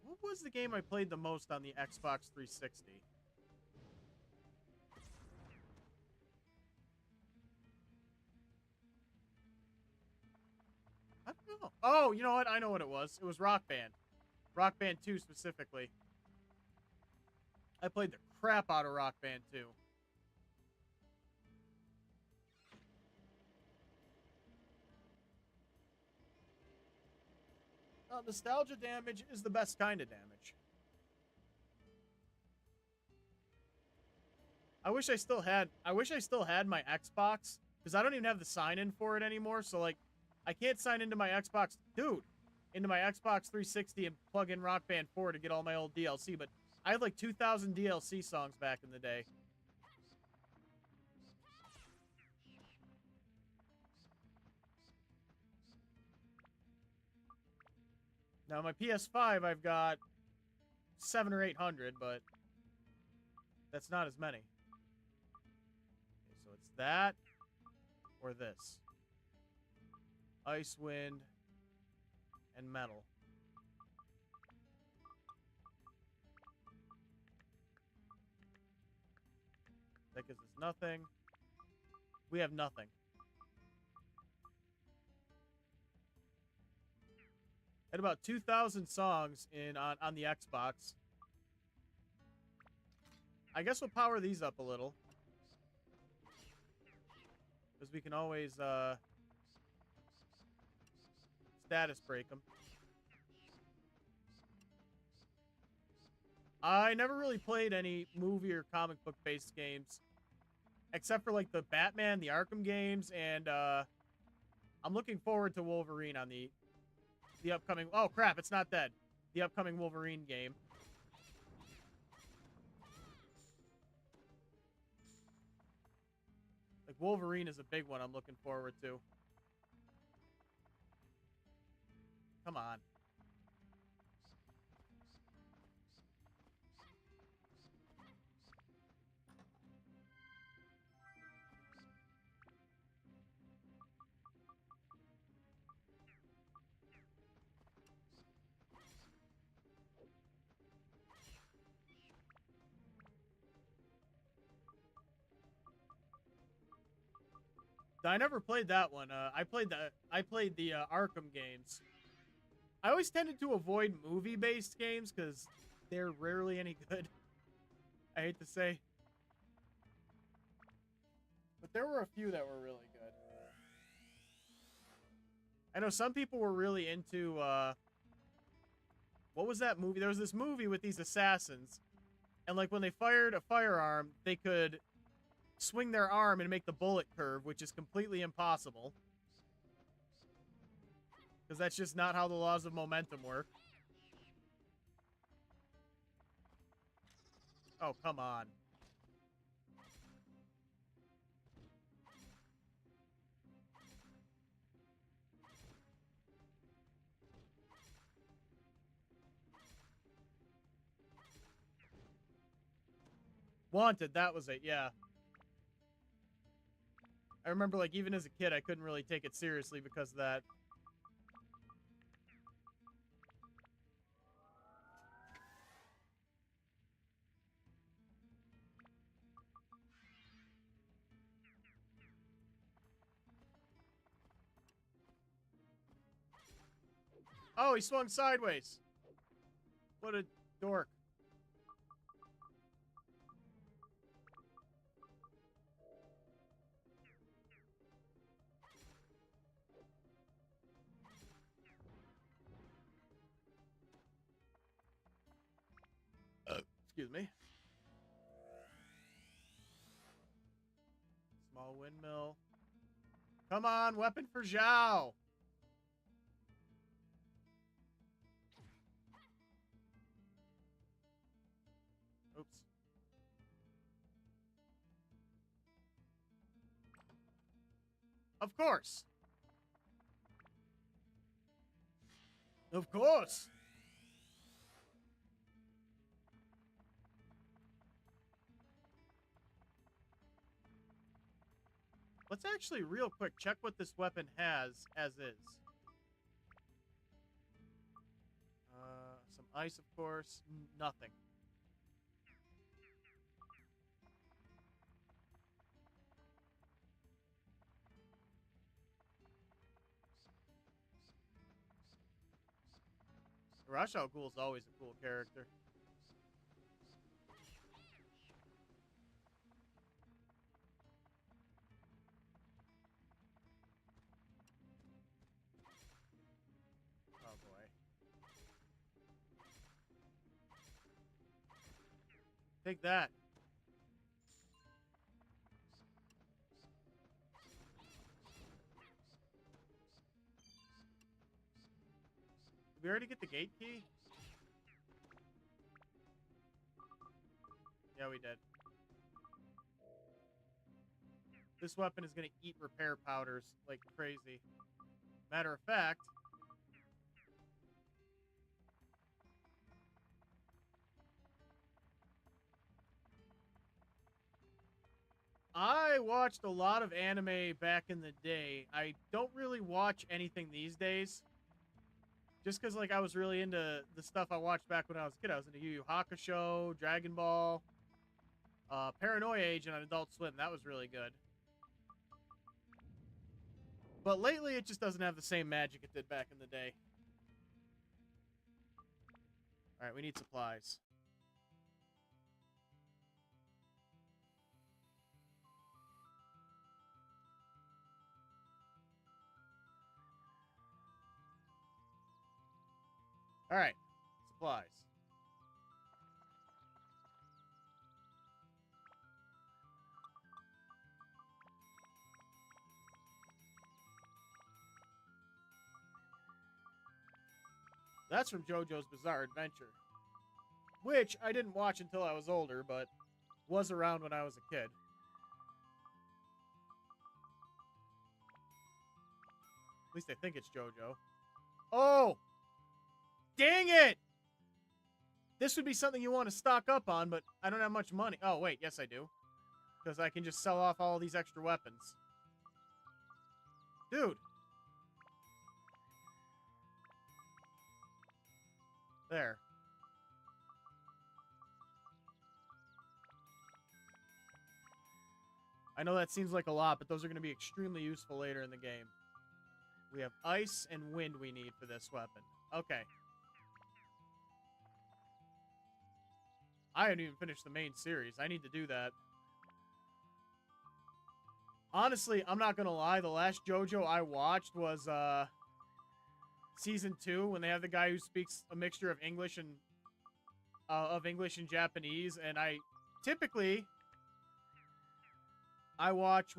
What was the game I played the most on the Xbox 360? I don't know. Oh, you know what? I know what it was. It was Rock Band. Rock Band 2 specifically. I played the crap out of Rock Band 2. Nostalgia damage is the best kind of damage. I wish I still had my Xbox because I don't even have the sign in for it anymore. So like I can't sign into my Xbox, into my Xbox 360 and plug in Rock Band 4 to get all my old DLC, but I had like 2,000 DLC songs back in the day. Now my PS5 I've got 700 or 800, but that's not as many. Okay, so it's that or this. Ice, wind, and metal. gives us nothing. We have nothing. Had about 2,000 songs on the Xbox. I guess we'll power these up a little. Because we can always status break them. I never really played any movie or comic book based games. Except for like the Batman, the Arkham games, and I'm looking forward to Wolverine on the upcoming... Oh crap, it's not dead. The upcoming Wolverine game. Like, Wolverine is a big one I'm looking forward to. Come on. I never played that one. I played the Arkham games. I always tended to avoid movie-based games because they're rarely any good. I hate to say. But there were a few that were really good. I know some people were really into, what was that movie? There was this movie with these assassins. And, like, when they fired a firearm, they could swing their arm and make the bullet curve, which is completely impossible. Because that's just not how the laws of momentum work. Oh, come on. Wanted, that was it, yeah. I remember, like, even as a kid, I couldn't really take it seriously because of that. Oh, he swung sideways. What a dork. Excuse me. Small windmill. Come on, weapon for Zhao. Oops. Of course. Of course. Let's actually real quick check what this weapon has as is. Some ice, of course. Nothing. Ra's al Ghul is always a cool character. Oh boy. Take that. Did we already get the gate key? Yeah, we did. This weapon is going to eat repair powders like crazy. Matter of fact, I watched a lot of anime back in the day. I don't really watch anything these days. Just because, like, I was really into the stuff I watched back when I was a kid. I was into Yu Yu Hakusho, Dragon Ball. Paranoia Agent on Adult Swim. That was really good. But lately, it just doesn't have the same magic it did back in the day. All right, we need supplies. All right, supplies. That's from JoJo's Bizarre Adventure, which I didn't watch until I was older, but was around when I was a kid. At least I think it's JoJo. Oh! Dang it! This would be something you want to stock up on, but I don't have much money. Oh, wait, yes I do. Because I can just sell off all these extra weapons. Dude! There. I know that seems like a lot, but those are going to be extremely useful later in the game. We have ice and wind we need for this weapon. Okay. I haven't even finished the main series. I need to do that. Honestly, I'm not going to lie. The last JoJo I watched was Season 2, when they have the guy who speaks a mixture of English and Japanese. And I typically... I watch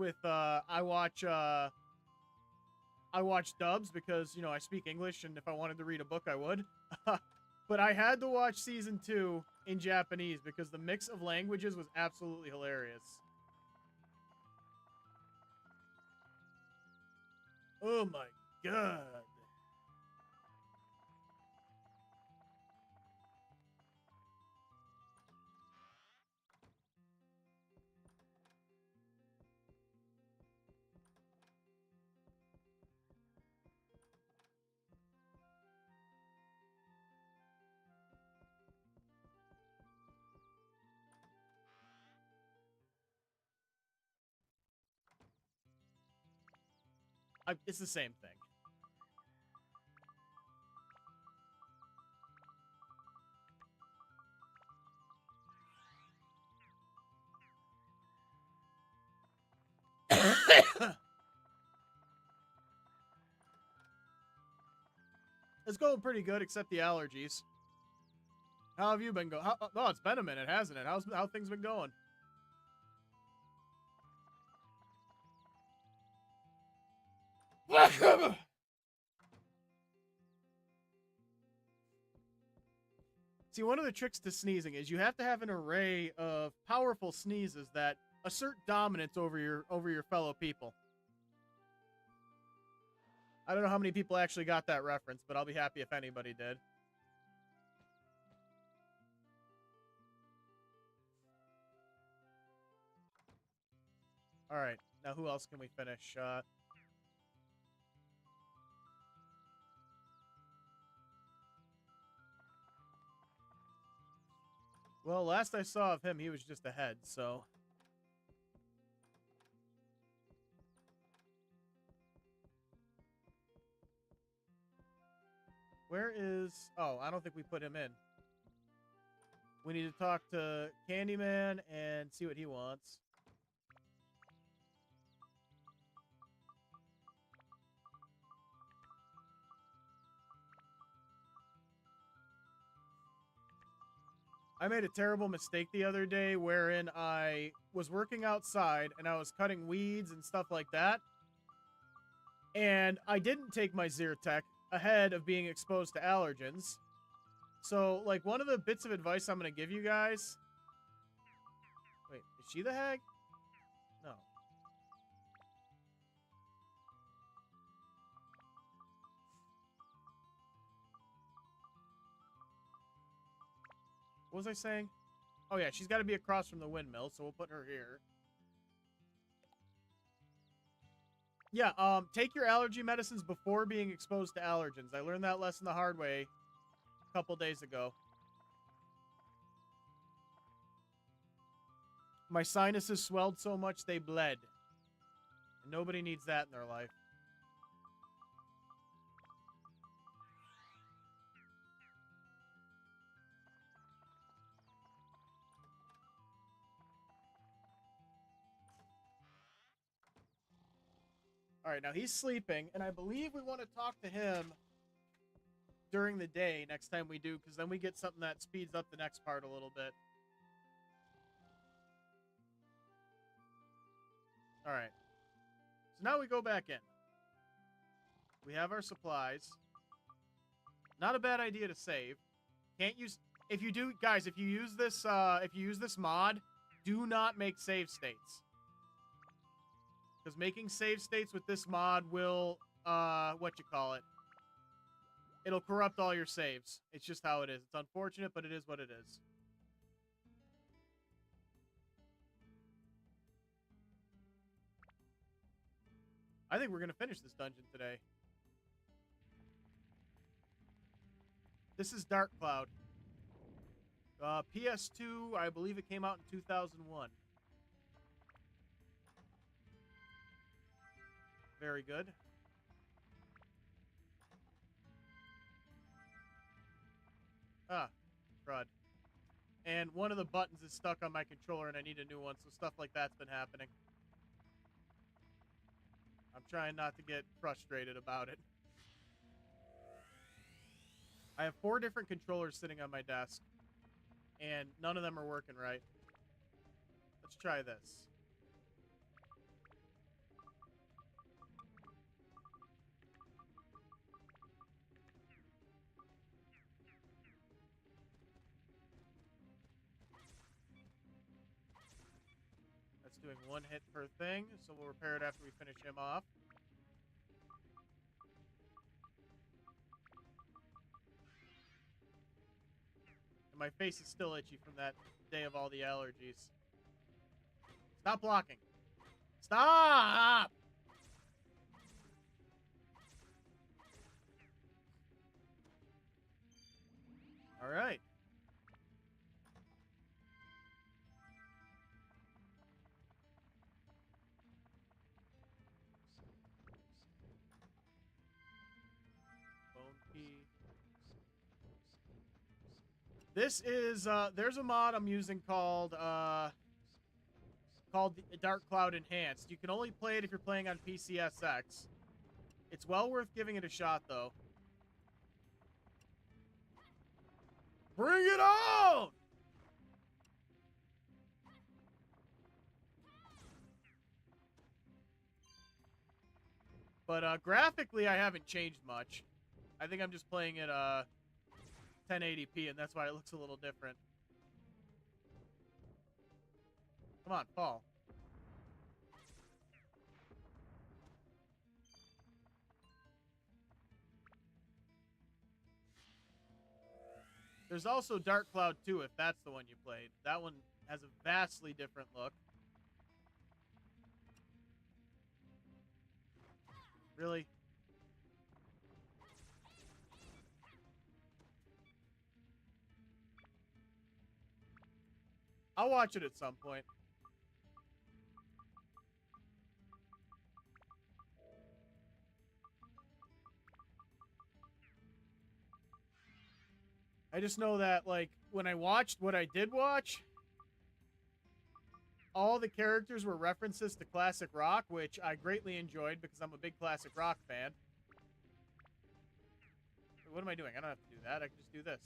dubs because, you know, I speak English, and if I wanted to read a book, I would. But I had to watch Season 2 in Japanese because the mix of languages was absolutely hilarious. Oh my god. It's the same thing. It's going pretty good, except the allergies. How have you been going? Oh, it's been a minute, hasn't it? How things been going? See, one of the tricks to sneezing is you have to have an array of powerful sneezes that assert dominance over your fellow people. I don't know how many people actually got that reference, but I'll be happy if anybody did. All right, now who else can we finish? Well, last I saw of him, he was just ahead, so... Where is... Oh, I don't think we put him in. We need to talk to Candyman and see what he wants. I made a terrible mistake the other day wherein I was working outside and I was cutting weeds and stuff like that. And I didn't take my Zyrtec ahead of being exposed to allergens. So, like, one of the bits of advice I'm going to give you guys... Wait, is she the hag? No. What was I saying? Oh, yeah, she's got to be across from the windmill, so we'll put her here. Yeah, take your allergy medicines before being exposed to allergens. I learned that lesson the hard way a couple days ago. My sinuses swelled so much they bled. And nobody needs that in their life. All right, now he's sleeping, and I believe we want to talk to him during the day next time we do, because then we get something that speeds up the next part a little bit. All right. So now we go back in. We have our supplies. Not a bad idea to save. Can't use... If you do... Guys, if you use this mod, do not make save states. Because making save states with this mod will, it'll corrupt all your saves. It's just how it is. It's unfortunate, but it is what it is. I think we're going to finish this dungeon today. This is Dark Cloud. PS2, I believe it came out in 2001. Very good. Ah, crud. And one of the buttons is stuck on my controller and I need a new one, so stuff like that's been happening. I'm trying not to get frustrated about it. I have 4 different controllers sitting on my desk, and none of them are working right. Let's try this. That's doing 1 hit per thing, so we'll repair it after we finish him off. And my face is still itchy from that day of all the allergies. Stop blocking. Stop! All right. Bone key. This is, there's a mod I'm using called Dark Cloud Enhanced. You can only play it if you're playing on PCSX. It's well worth giving it a shot, though. Bring it on! But graphically, I haven't changed much. I think I'm just playing it 1080p, and that's why it looks a little different. Come on, fall. There's also Dark Cloud 2, if that's the one you played. That one has a vastly different look. Really? I'll watch it at some point. I just know that, like, when I watched what I did watch, all the characters were references to classic rock, which I greatly enjoyed because I'm a big classic rock fan. What am I doing? I don't have to do that. I can just do this.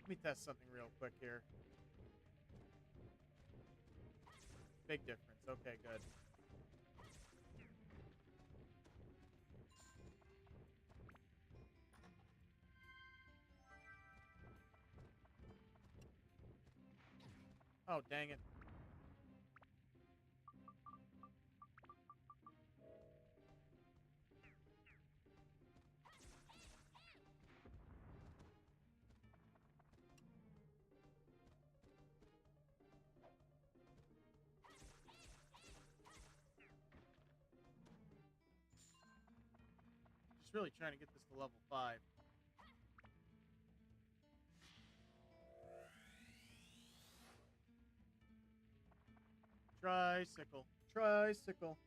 Let me test something real quick here. Big difference. Okay, good. Oh, dang it. Just really trying to get this to level 5. Tricycle, tricycle.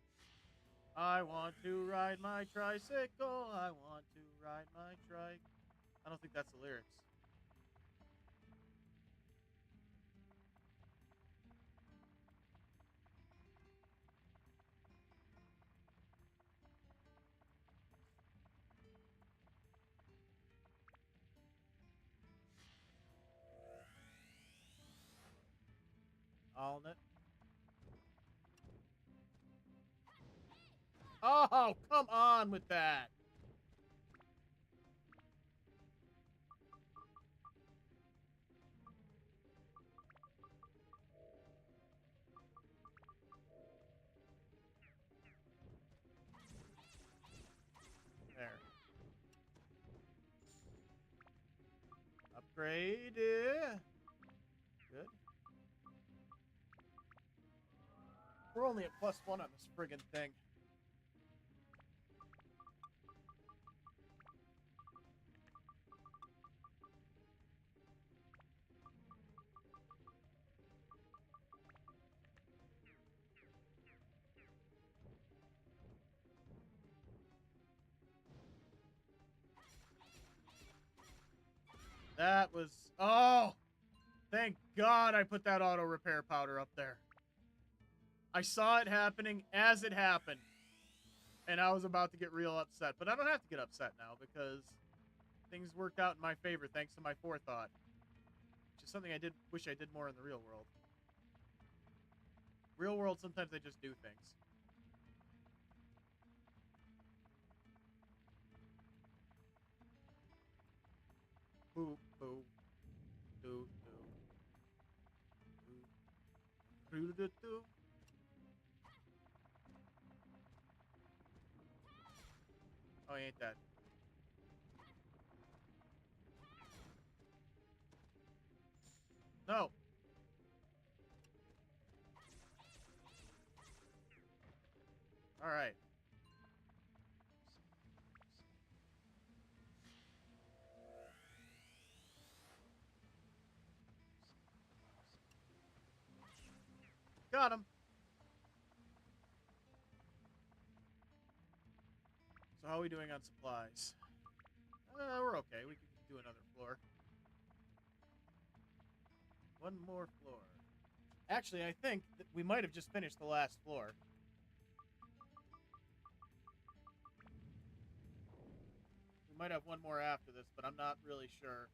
I want to ride my tricycle. I want to ride my trike. I don't think that's the lyrics. All net. Oh, come on with that. There. Upgrade. Good. We're only at +1 on this friggin' thing. That was... Oh! Thank God I put that auto repair powder up there. I saw it happening as it happened. And I was about to get real upset. But I don't have to get upset now because things worked out in my favor thanks to my forethought. Which is something I wish I did more in the real world. Real world, sometimes I just do things. Boo, boo. Do, do. Do, do, do, do. Oh, he ain't dead. No. All right. Got him. So how are we doing on supplies? We're okay. We can do another floor. One more floor. Actually, I think that we might have just finished the last floor. We might have one more after this, but I'm not really sure.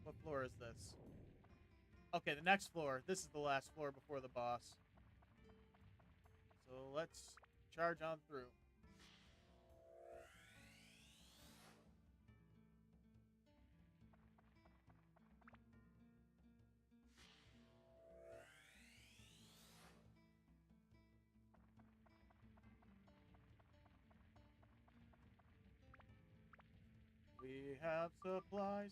What floor is this? Okay, the next floor. This is the last floor before the boss. So let's charge on through. We have supplies.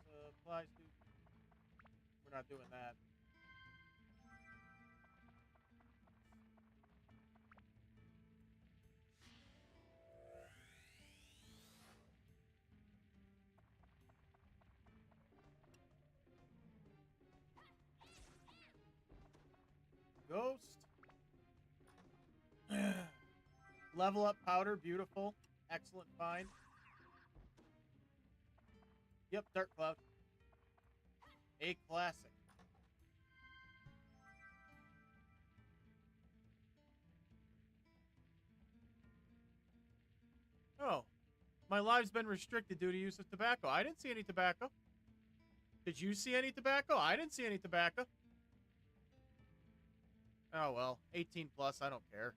We have supplies too. We're not doing that. Ghost. Level up powder. Beautiful. Excellent find. Yep, Dark Cloud. A classic. Oh. My live's been restricted due to use of tobacco. I didn't see any tobacco. Did you see any tobacco? I didn't see any tobacco. Oh, well. 18 plus. I don't care.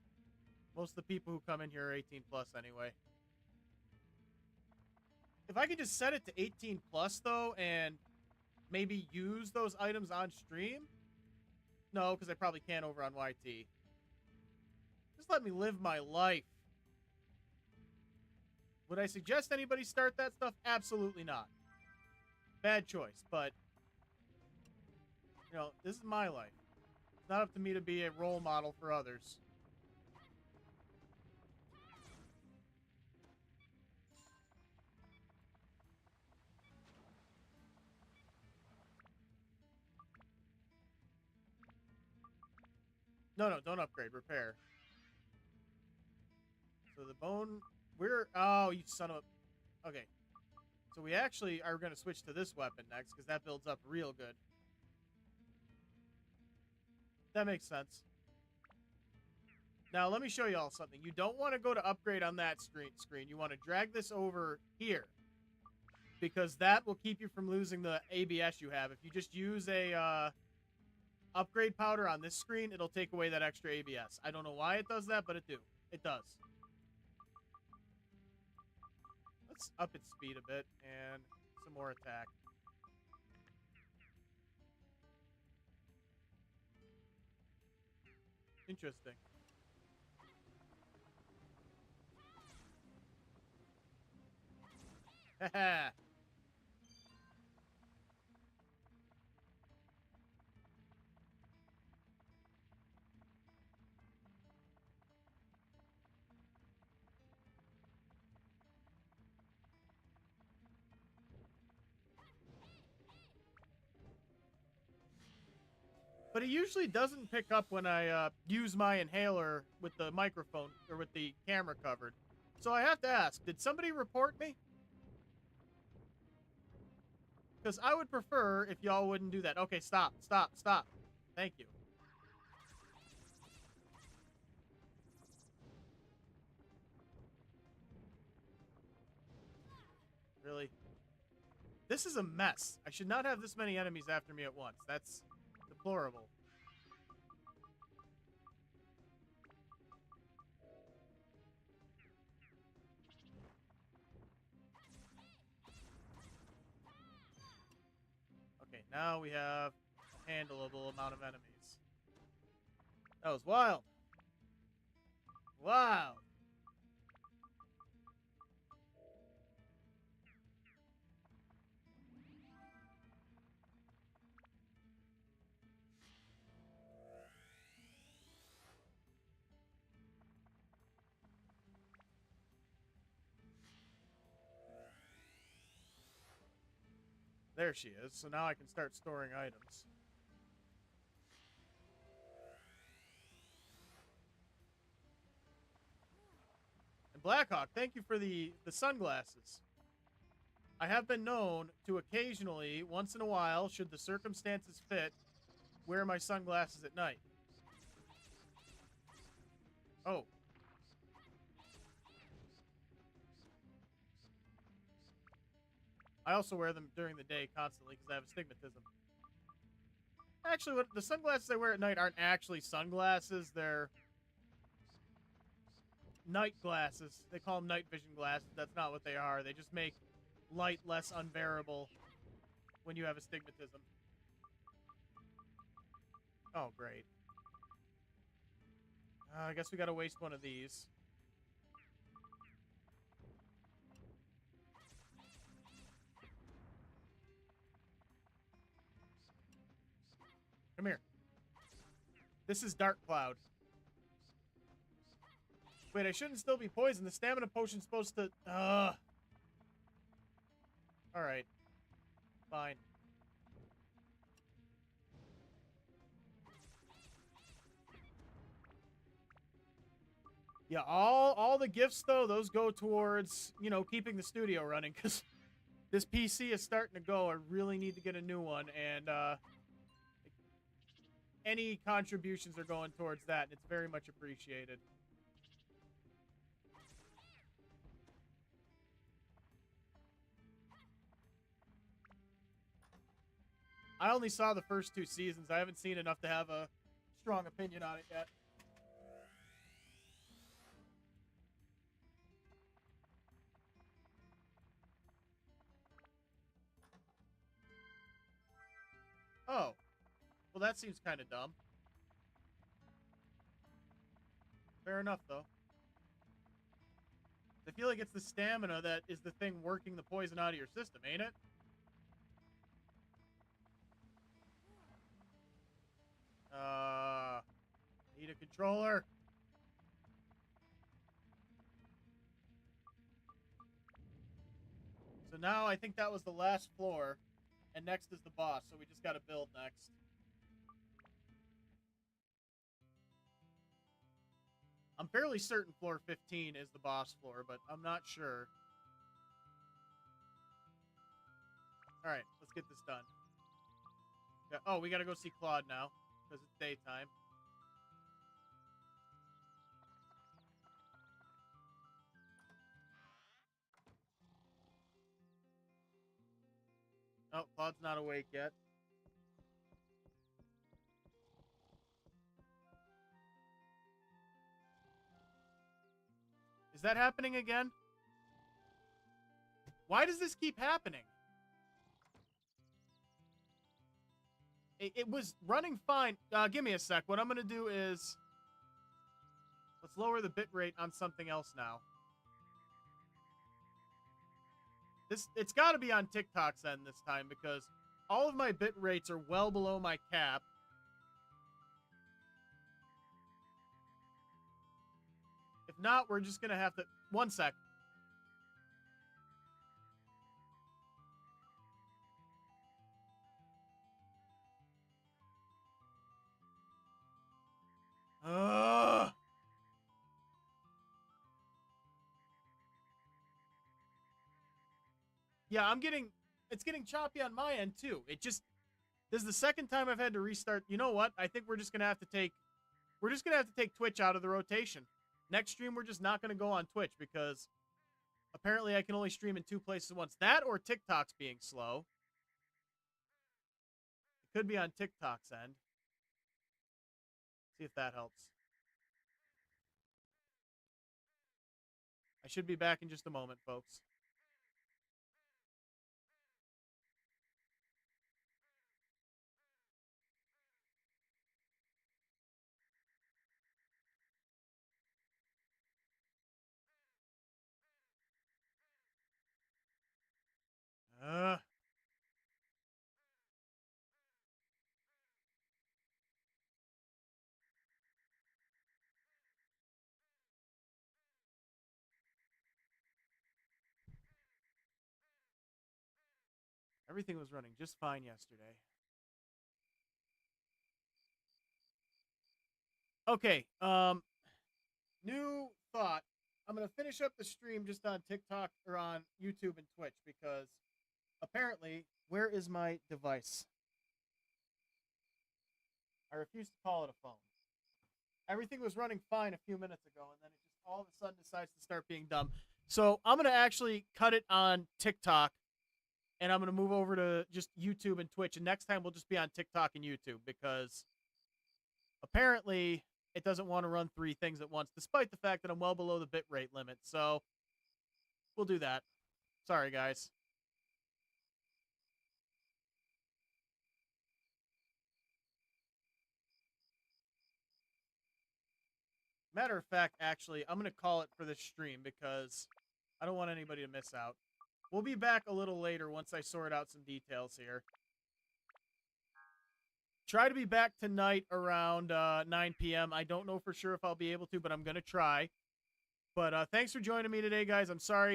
Most of the people who come in here are 18 plus anyway. If I could just set it to 18 plus, though, and maybe use those items on stream? No, because I probably can't over on YT. Just let me live my life. Would I suggest anybody start that stuff? Absolutely not. Bad choice, but, you know, this is my life. It's not up to me to be a role model for others. No, don't upgrade. Repair. So the bone... Oh, you son of a... Okay. So we actually are going to switch to this weapon next, because that builds up real good. That makes sense. Now, let me show you all something. You don't want to go to upgrade on that screen. You want to drag this over here, because that will keep you from losing the ABS you have. If you just use a upgrade powder on this screen, it'll take away that extra ABS. I don't know why it does that, but it does. Let's up its speed a bit and some more attack. Interesting. Haha. But it usually doesn't pick up when I use my inhaler with the microphone or with the camera covered. So I have to ask, did somebody report me? Because I would prefer if y'all wouldn't do that. Okay, stop. Thank you. Really? This is a mess. I should not have this many enemies after me at once. That's deplorable. Okay, now we have a handleable amount of enemies. That was wild. Wow. There she is. So now I can start storing items. And Blackhawk, thank you for the sunglasses. I have been known to occasionally, once in a while, should the circumstances fit, wear my sunglasses at night. Oh. I also wear them during the day constantly because I have astigmatism. Actually, what the sunglasses I wear at night aren't actually sunglasses. They're night glasses. They call them night vision glasses. That's not what they are. They just make light less unbearable when you have astigmatism. Oh, great. I guess we gotta waste one of these. Come here. This is Dark Cloud. Wait, I shouldn't still be poisoned. The stamina potion's supposed to... Alright. Fine. Yeah, all the gifts, though, those go towards, you know, keeping the studio running, because this PC is starting to go. I really need to get a new one, and any contributions are going towards that, and it's very much appreciated. I only saw the first 2 seasons. I haven't seen enough to have a strong opinion on it yet. Oh. Well, that seems kind of dumb. Fair enough, though. I feel like it's the stamina that is the thing working the poison out of your system, ain't it? Need a controller. So now I think that was the last floor, and next is the boss, so we just gotta build next. I'm fairly certain floor 15 is the boss floor, but I'm not sure. Alright, let's get this done. Oh, we gotta go see Claude now, because it's daytime. Oh, Claude's not awake yet. Is that happening again? Why does this keep happening? It was running fine. Give me a sec. What I'm going to do is... Let's lower the bitrate on something else now. It's got to be on TikTok's end this time because all of my bit rates are well below my cap. If not, we're just going to have to... One sec. Yeah, it's getting choppy on my end too. This is the second time I've had to restart. You know what? I think we're just going to have to take Twitch out of the rotation. Next stream, we're just not going to go on Twitch because apparently I can only stream in 2 places at once. That or TikTok's being slow. It could be on TikTok's end. See if that helps. I should be back in just a moment, folks. Everything was running just fine yesterday. Okay, new thought. I'm going to finish up the stream just on TikTok or on YouTube and Twitch because apparently, where is my device? I refuse to call it a phone. Everything was running fine a few minutes ago, and then it just all of a sudden decides to start being dumb. So I'm going to actually cut it on TikTok, and I'm going to move over to just YouTube and Twitch. And next time we'll just be on TikTok and YouTube because apparently it doesn't want to run 3 things at once, despite the fact that I'm well below the bitrate limit. So we'll do that. Sorry, guys. Matter of fact, actually, I'm going to call it for this stream because I don't want anybody to miss out. We'll be back a little later once I sort out some details here. Try to be back tonight around 9 p.m. I don't know for sure if I'll be able to, but I'm going to try. But thanks for joining me today, guys. I'm sorry